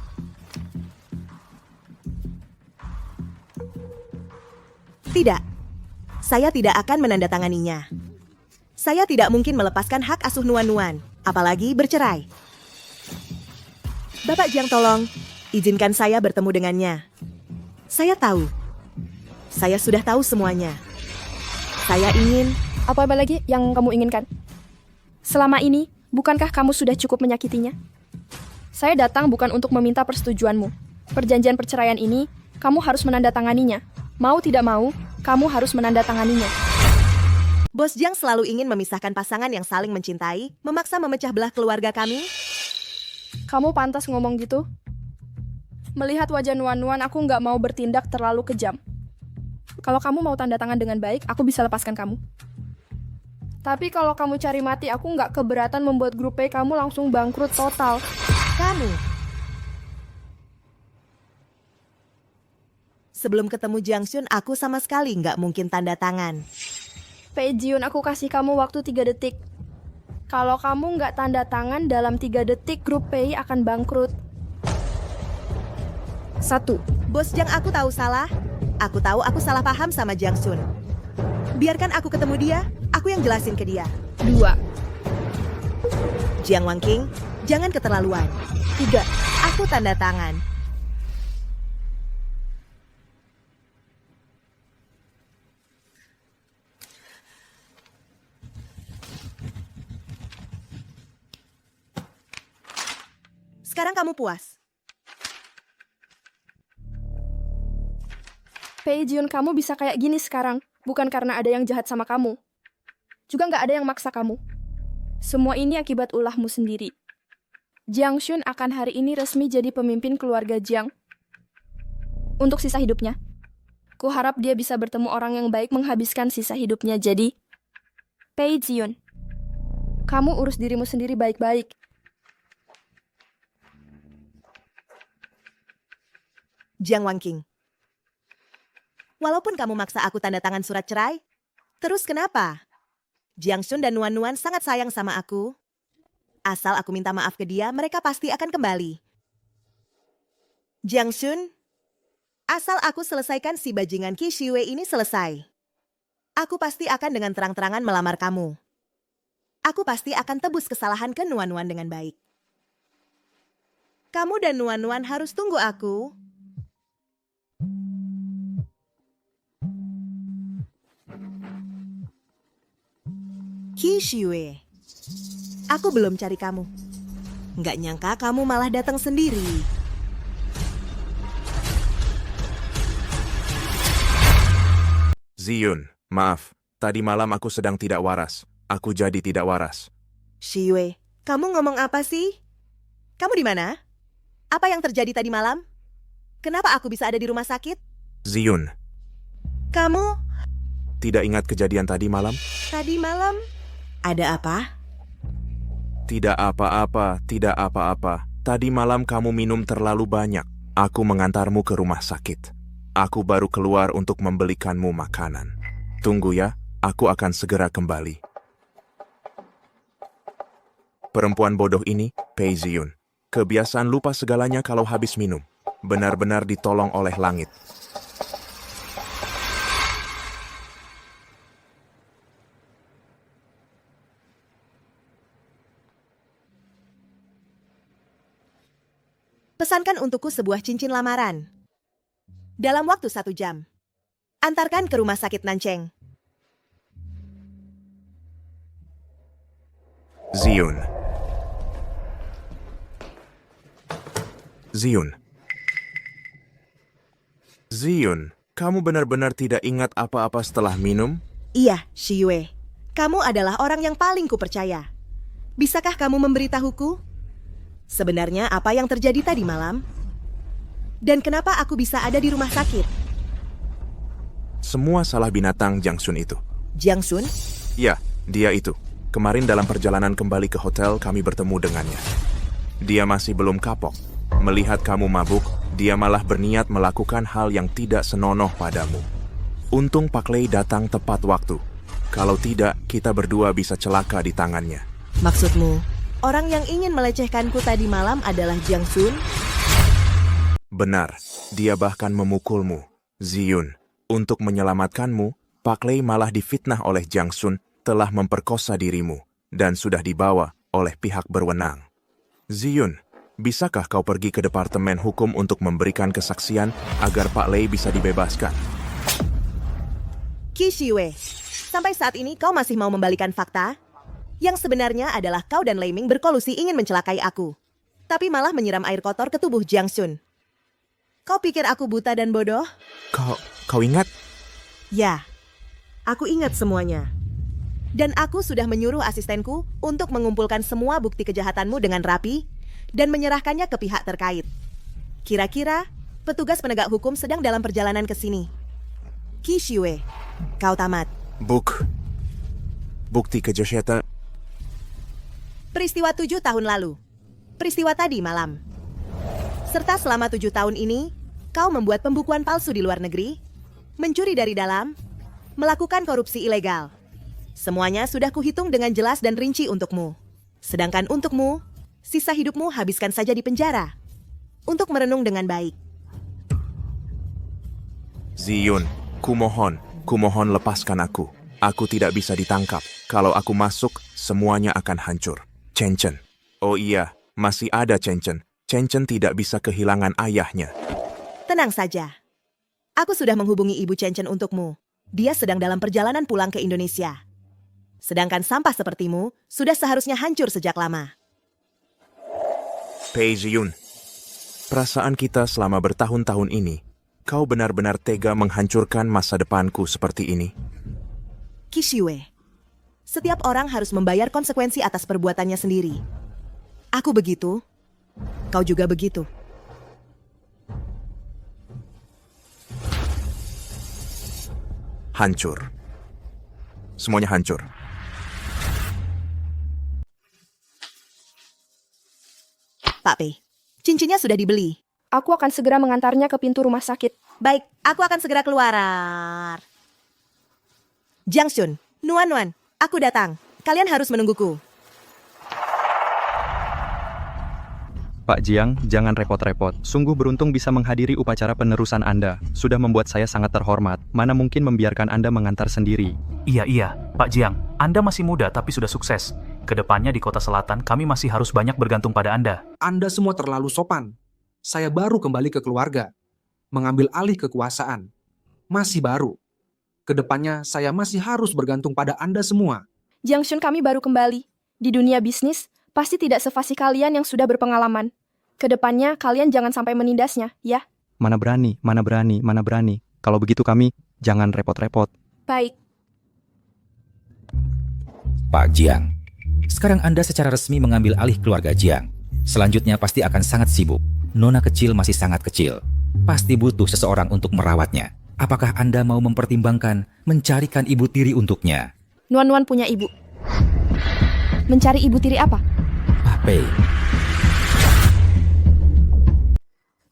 Tidak. Saya tidak akan menandatanganinya. Saya tidak mungkin melepaskan hak asuh Nuan-Nuan, apalagi bercerai. Bapak Jiang, tolong, izinkan saya bertemu dengannya. Saya tahu. Saya sudah tahu semuanya. Saya ingin... Apa lagi yang kamu inginkan? Selama ini, bukankah kamu sudah cukup menyakitinya? Saya datang bukan untuk meminta persetujuanmu. Perjanjian perceraian ini, kamu harus menandatanganinya. Mau tidak mau, kamu harus menandatanganinya. Bos Jiang selalu ingin memisahkan pasangan yang saling mencintai, memaksa memecah belah keluarga kami. Kamu pantas ngomong gitu. Melihat wajah Nuan-Nuan, aku nggak mau bertindak terlalu kejam. Kalau kamu mau tanda tangan dengan baik, aku bisa lepaskan kamu. Tapi kalau kamu cari mati, aku nggak keberatan membuat grup P kamu langsung bangkrut total. Kamu. Sebelum ketemu Jiang Xun, aku sama sekali nggak mungkin tanda tangan. Pei Jiun, aku kasih kamu waktu 3 detik. Kalau kamu nggak tanda tangan dalam 3 detik, grup Pei akan bangkrut. 1. Bos Jiang, aku tahu salah. Aku tahu aku salah paham sama Jiang Xun. Biarkan aku ketemu dia, aku yang jelasin ke dia. 2. Jiang Wangking, jangan keterlaluan. 3. Aku tanda tangan. Sekarang kamu puas. Pei Jiun, kamu bisa kayak gini sekarang, bukan karena ada yang jahat sama kamu. Juga nggak ada yang maksa kamu. Semua ini akibat ulahmu sendiri. Jiang Xun akan hari ini resmi jadi pemimpin keluarga Jiang. Untuk sisa hidupnya. Kuharap dia bisa bertemu orang yang baik menghabiskan sisa hidupnya. Jadi, Pei Jiun, kamu urus dirimu sendiri baik-baik. Jiang Wangking, walaupun kamu maksa aku tanda tangan surat cerai, terus kenapa? Jiang Xun dan Nuan-Nuan sangat sayang sama aku. Asal aku minta maaf ke dia, mereka pasti akan kembali. Jiang Xun, asal aku selesaikan si bajingan Qi Shiwei ini selesai, aku pasti akan dengan terang-terangan melamar kamu. Aku pasti akan tebus kesalahan ke Nuan-Nuan dengan baik. Kamu dan Nuan-Nuan harus tunggu aku. Qi Shiwei, aku belum cari kamu. Nggak nyangka kamu malah datang sendiri. Ziyun, maaf. Tadi malam aku sedang tidak waras. Aku jadi tidak waras. Shiwei, kamu ngomong apa sih? Kamu di mana? Apa yang terjadi tadi malam? Kenapa aku bisa ada di rumah sakit? Ziyun, Kamu tidak ingat kejadian tadi malam? tadi malam ada apa? Tidak apa-apa, tidak apa-apa. Tadi malam kamu minum terlalu banyak. Aku mengantarmu ke rumah sakit. Aku baru keluar untuk membelikanmu makanan. Tunggu ya, aku akan segera kembali. Perempuan bodoh ini, Pei Ziyun. Kebiasaan lupa segalanya kalau habis minum. Benar-benar ditolong oleh langit. Pesankan untukku sebuah cincin lamaran. Dalam waktu 1 jam. Antarkan ke rumah sakit Nancheng. Ziyun. Ziyun. Ziyun, kamu benar-benar tidak ingat apa-apa setelah minum? Iya, Shiyue. Kamu adalah orang yang paling kupercaya. Bisakah kamu memberitahuku? Sebenarnya apa yang terjadi tadi malam? Dan kenapa aku bisa ada di rumah sakit? Semua salah binatang Jangsun itu. Jiangsun? Ya, dia itu. Kemarin dalam perjalanan kembali ke hotel kami bertemu dengannya. Dia masih belum kapok. Melihat kamu mabuk, dia malah berniat melakukan hal yang tidak senonoh padamu. Untung Pak Lei datang tepat waktu. Kalau tidak, kita berdua bisa celaka di tangannya. Maksudmu, orang yang ingin melecehkanku tadi malam adalah Jiangsun? Benar, dia bahkan memukulmu. Ziyun, untuk menyelamatkanmu, Pak Lei malah difitnah oleh Jangsun telah memperkosa dirimu dan sudah dibawa oleh pihak berwenang. Ziyun, bisakah kau pergi ke Departemen Hukum untuk memberikan kesaksian agar Pak Lei bisa dibebaskan? Qi Shiyue, sampai saat ini kau masih mau membalikan fakta? Yang sebenarnya adalah kau dan Lei Ming berkolusi ingin mencelakai aku. Tapi malah menyiram air kotor ke tubuh Jiangsun. Kau pikir aku buta dan bodoh? Kau ingat? Ya, aku ingat semuanya. Dan aku sudah menyuruh asistenku untuk mengumpulkan semua bukti kejahatanmu dengan rapi dan menyerahkannya ke pihak terkait. Kira-kira petugas penegak hukum sedang dalam perjalanan ke sini. Qi Shiyue, kau tamat. Bukti kejahatan. Peristiwa 7 tahun lalu. Peristiwa tadi malam. Serta selama 7 tahun ini, kau membuat pembukuan palsu di luar negeri, mencuri dari dalam, melakukan korupsi ilegal. Semuanya sudah kuhitung dengan jelas dan rinci untukmu. Sedangkan untukmu, sisa hidupmu habiskan saja di penjara. Untuk merenung dengan baik. Ziyun, kumohon lepaskan aku. Aku tidak bisa ditangkap. Kalau aku masuk, semuanya akan hancur. Chen. Oh iya, masih ada Chen. Chen tidak bisa kehilangan ayahnya. Tenang saja. Aku sudah menghubungi Ibu Chen untukmu. Dia sedang dalam perjalanan pulang ke Indonesia. Sedangkan sampah sepertimu sudah seharusnya hancur sejak lama. Pei Ziyun, perasaan kita selama bertahun-tahun ini, kau benar-benar tega menghancurkan masa depanku seperti ini. Qi Shiyue, setiap orang harus membayar konsekuensi atas perbuatannya sendiri. Aku begitu, kau juga begitu. Hancur. Semuanya hancur. Pak Pei, cincinnya sudah dibeli. Aku akan segera mengantarnya ke pintu rumah sakit. Baik, aku akan segera keluar. Jiangsun, Nuan, aku datang. Kalian harus menungguku. Pak Jiang, jangan repot-repot. Sungguh beruntung bisa menghadiri upacara penerusan Anda. Sudah membuat saya sangat terhormat. Mana mungkin membiarkan Anda mengantar sendiri. Iya, Pak Jiang. Anda masih muda tapi sudah sukses. Kedepannya di Kota Selatan, kami masih harus banyak bergantung pada Anda. Anda semua terlalu sopan. Saya baru kembali ke keluarga. Mengambil alih kekuasaan. Masih baru. Kedepannya saya masih harus bergantung pada Anda semua. Jiangsun, kami baru kembali. Di dunia bisnis, pasti tidak sefasih kalian yang sudah berpengalaman. Kedepannya kalian jangan sampai menindasnya, ya? Mana berani. Kalau begitu kami, jangan repot-repot. Baik. Pak Jiang, sekarang Anda secara resmi mengambil alih keluarga Jiang. Selanjutnya pasti akan sangat sibuk. Nona kecil masih sangat kecil. pasti butuh seseorang untuk merawatnya. Apakah Anda mau mempertimbangkan mencarikan ibu tiri untuknya? Nuan-Nuan punya ibu. Mencari ibu tiri apa? Pei,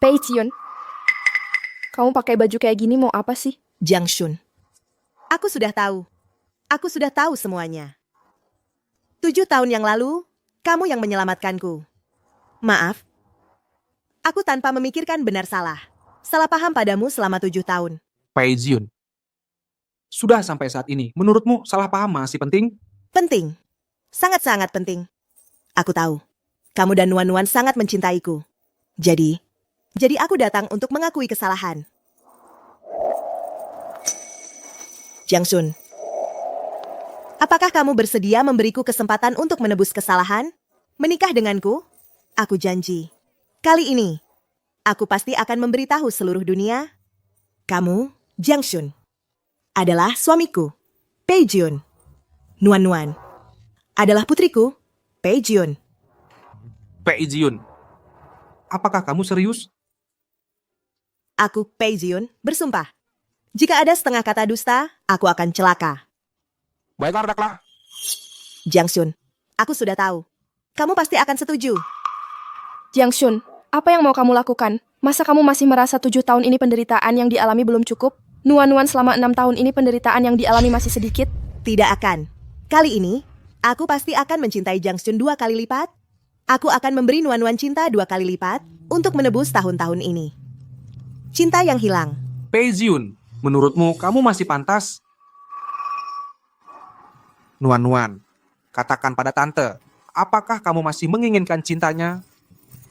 Pei Jiun. Kamu pakai baju kayak gini mau apa sih? Jiang Shun. Aku sudah tahu. Aku sudah tahu semuanya. 7 tahun yang lalu, kamu yang menyelamatkanku. Maaf. Aku tanpa memikirkan benar salah. Salah paham padamu selama 7 tahun. Pei Jiun. Sudah sampai saat ini, menurutmu salah paham masih penting? Penting. Sangat-sangat penting. Aku tahu. Kamu dan Nuan-Nuan sangat mencintaiku. Jadi aku datang untuk mengakui kesalahan. Jiang Shun. Apakah kamu bersedia memberiku kesempatan untuk menebus kesalahan? Menikah denganku? Aku janji. Kali ini, aku pasti akan memberitahu seluruh dunia. Kamu, Jiang Shun, adalah suamiku, Pei Jiun. Nuan-Nuan adalah putriku, Pei Jiun. Pei Jiun, apakah kamu serius? Aku, Pei Jiun, bersumpah. Jika ada setengah kata dusta, aku akan celaka. Baiklah, Redaklah. Jiang Shun, aku sudah tahu. Kamu pasti akan setuju. Jiang Shun, apa yang mau kamu lakukan? Masa kamu masih merasa 7 tahun ini penderitaan yang dialami belum cukup? Nuan-Nuan selama 6 tahun ini penderitaan yang dialami masih sedikit? Tidak akan. Kali ini, aku pasti akan mencintai Jiang Shun 2 kali lipat. Aku akan memberi Nuan-Nuan cinta 2 kali lipat untuk menebus tahun-tahun ini. Cinta yang hilang. Pei Jiun, menurutmu kamu masih pantas? Nuan-Nuan, katakan pada tante, apakah kamu masih menginginkan cintanya?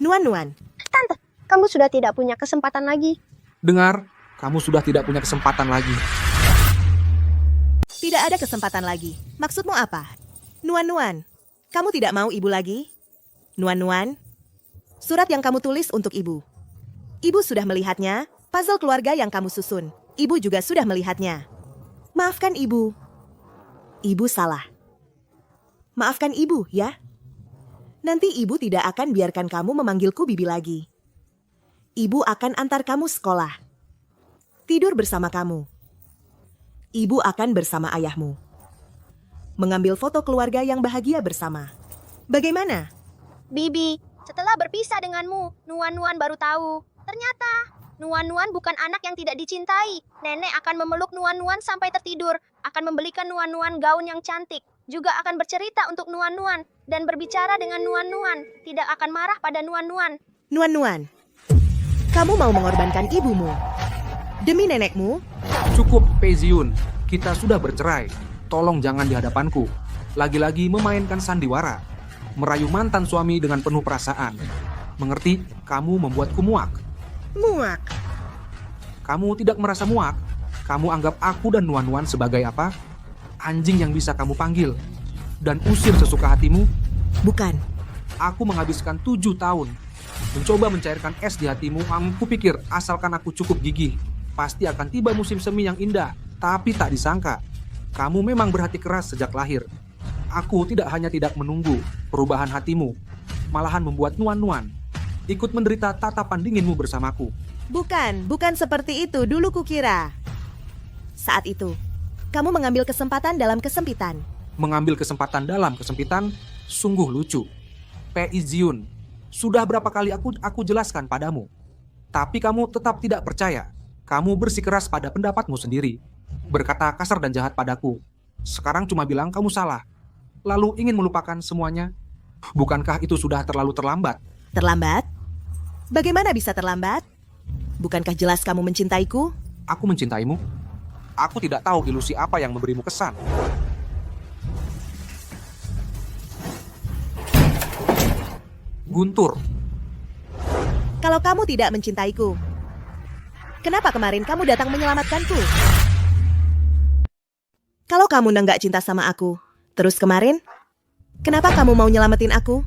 Nuan-Nuan, Tante, kamu sudah tidak punya kesempatan lagi. Dengar, kamu sudah tidak punya kesempatan lagi. tidak ada kesempatan lagi. Maksudmu apa? Nuan-Nuan, kamu tidak mau ibu lagi? Nuan-Nuan, surat yang kamu tulis untuk ibu. Ibu sudah melihatnya, puzzle keluarga yang kamu susun. Ibu juga sudah melihatnya. Maafkan ibu. Ibu salah. Maafkan ibu, ya. Nanti ibu tidak akan biarkan kamu memanggilku bibi lagi. Ibu akan antar kamu sekolah. Tidur bersama kamu. Ibu akan bersama ayahmu. Mengambil foto keluarga yang bahagia bersama. Bagaimana? Bibi, setelah berpisah denganmu, Nuan-Nuan baru tahu. Ternyata, Nuan-Nuan bukan anak yang tidak dicintai. Nenek akan memeluk Nuan-Nuan sampai tertidur, akan membelikan Nuan-Nuan gaun yang cantik, juga akan bercerita untuk Nuan-Nuan, dan berbicara dengan Nuan-Nuan, tidak akan marah pada Nuan-Nuan. Nuan-Nuan, kamu mau mengorbankan ibumu demi nenekmu? Cukup, Pei Jiun. Kita sudah bercerai. Tolong jangan di hadapanku. Lagi-lagi memainkan sandiwara. Merayu mantan suami dengan penuh perasaan. Mengerti? Kamu membuatku muak. Muak. Kamu tidak merasa muak? Kamu anggap aku dan Nuan-Nuan sebagai apa? Anjing yang bisa kamu panggil. Dan usir sesuka hatimu? Bukan. Aku menghabiskan 7 tahun. Mencoba mencairkan es di hatimu. Aku pikir asalkan aku cukup gigih, pasti akan tiba musim semi yang indah. Tapi tak disangka, kamu memang berhati keras sejak lahir. Aku tidak hanya tidak menunggu perubahan hatimu, malahan membuat Nuan-Nuan ikut menderita tatapan dinginmu bersamaku. Bukan seperti itu dulu kukira. Saat itu, kamu mengambil kesempatan dalam kesempitan. Mengambil kesempatan dalam kesempitan sungguh lucu. Pei Jiun, sudah berapa kali aku jelaskan padamu. Tapi kamu tetap tidak percaya. Kamu bersikeras pada pendapatmu sendiri. Berkata kasar dan jahat padaku. Sekarang cuma bilang kamu salah. Lalu ingin melupakan semuanya. Bukankah itu sudah terlalu terlambat? Terlambat? Bagaimana bisa terlambat? Bukankah jelas kamu mencintaiku? Aku mencintaimu. Aku tidak tahu ilusi apa yang memberimu kesan. Guntur. Kalau kamu tidak mencintaiku, kenapa kemarin kamu datang menyelamatkanku? Kalau kamu nggak cinta sama aku, terus kemarin, kenapa kamu mau nyelamatin aku?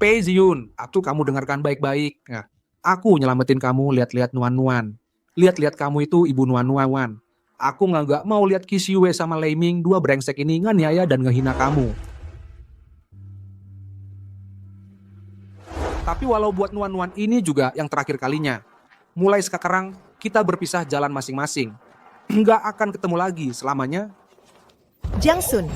Pei Jiun, kamu dengarkan baik-baik. Ya, aku nyelamatin kamu lihat-lihat Nuan-Nuan. Lihat-lihat kamu itu ibu Nuan-Nuan. Aku nggak mau lihat Qi Yue sama Lei Ming, dua brengsek ini nganiaya dan ngehina kamu. Tapi walau buat Nuan-Nuan ini juga yang terakhir kalinya. Mulai sekarang, kita berpisah jalan masing-masing. Nggak akan ketemu lagi selamanya. Jiang Sun.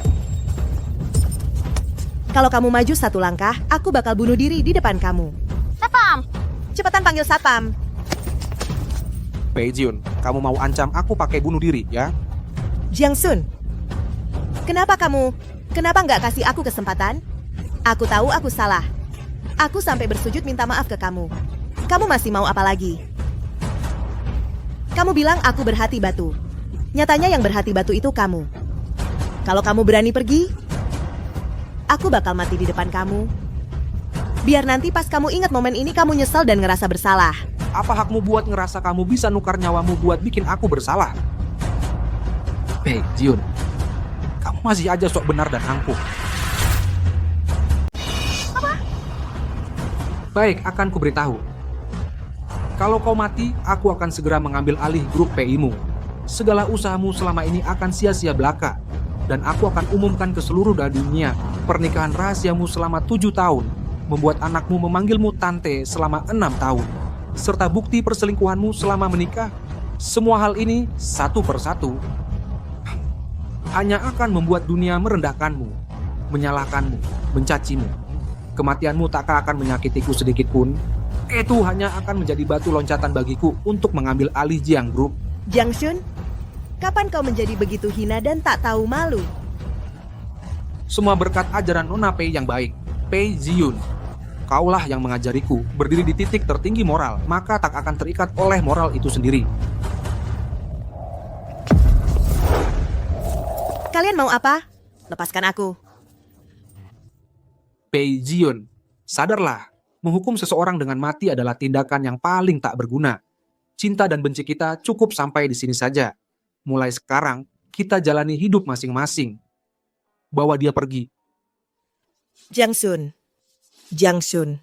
Kalau kamu maju satu langkah, aku bakal bunuh diri di depan kamu. Satpam! Cepetan panggil satpam. Pei Jiyun, kamu mau ancam aku pakai bunuh diri, ya? Jiang Sun. Kenapa nggak kasih aku kesempatan? Aku tahu aku salah. Aku sampai bersujud minta maaf ke kamu. Kamu masih mau apa lagi? Kamu bilang aku berhati batu. Nyatanya yang berhati batu itu kamu. Kalau kamu berani pergi, aku bakal mati di depan kamu. Biar nanti pas kamu ingat momen ini kamu nyesel dan ngerasa bersalah. Apa hakmu buat ngerasa kamu bisa nukar nyawamu buat bikin aku bersalah? Pei Jiyun, kamu masih aja sok benar dan angkuh. Baik, akan kuberitahu. Kalau kau mati, aku akan segera mengambil alih grup PI-mu. Segala usahamu selama ini akan sia-sia belaka. Dan aku akan umumkan ke seluruh dunia pernikahan rahasiamu selama 7 tahun, membuat anakmu memanggilmu tante selama 6 tahun, serta bukti perselingkuhanmu selama menikah. Semua hal ini satu persatu hanya akan membuat dunia merendahkanmu, menyalahkanmu, mencacimu. Kematianmu tak akan menyakitiku sedikit pun. Itu hanya akan menjadi batu loncatan bagiku untuk mengambil alih Jiang Group. Jiang Sun, kapan kau menjadi begitu hina dan tak tahu malu? Semua berkat ajaran Nona Pei yang baik, Pei Jiyun. Kaulah yang mengajariku berdiri di titik tertinggi moral, maka tak akan terikat oleh moral itu sendiri. Kalian mau apa? Lepaskan aku. Pei Jiyun, sadarlah, menghukum seseorang dengan mati adalah tindakan yang paling tak berguna. Cinta dan benci kita cukup sampai di sini saja. Mulai sekarang, kita jalani hidup masing-masing. Bawa dia pergi. Jiang Sun. Jiang Sun.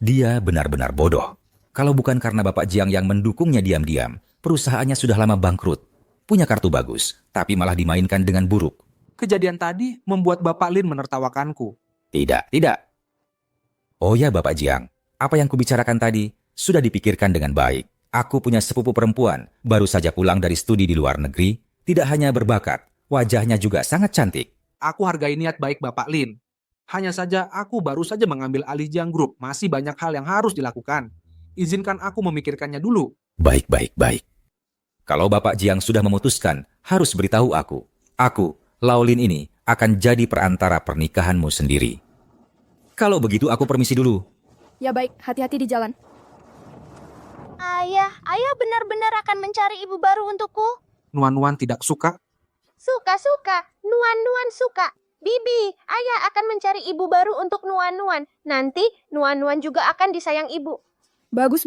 Dia benar-benar bodoh. Kalau bukan karena Bapak Jiang yang mendukungnya diam-diam, perusahaannya sudah lama bangkrut. Punya kartu bagus, tapi malah dimainkan dengan buruk. Kejadian tadi membuat Bapak Lin menertawakanku. Tidak. Oh ya Bapak Jiang, apa yang kubicarakan tadi sudah dipikirkan dengan baik. Aku punya sepupu perempuan, baru saja pulang dari studi di luar negeri. Tidak hanya berbakat, wajahnya juga sangat cantik. Aku hargai niat baik Bapak Lin. Hanya saja aku baru saja mengambil alih Jiang Group. Masih banyak hal yang harus dilakukan. Izinkan aku memikirkannya dulu. Baik. Kalau Bapak Jiang sudah memutuskan, harus beritahu aku. Aku, Laolin ini, akan jadi perantara pernikahanmu sendiri. Kalau begitu aku permisi dulu. Ya baik, hati-hati di jalan. Ayah benar-benar akan mencari ibu baru untukku. Nuan-nuan tidak suka. Suka. Nuan-nuan suka. Bibi, ayah akan mencari ibu baru untuk Nuan-nuan. Nanti Nuan-nuan juga akan disayang ibu. Bagus.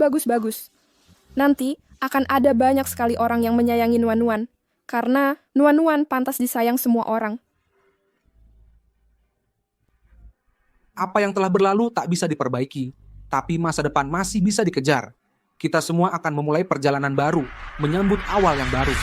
Nanti akan ada banyak sekali orang yang menyayangi Nuan-nuan. Karena Nuan-nuan pantas disayang semua orang. Apa yang telah berlalu tak bisa diperbaiki. Tapi masa depan masih bisa dikejar. Kita semua akan memulai perjalanan baru. Menyambut awal yang baru.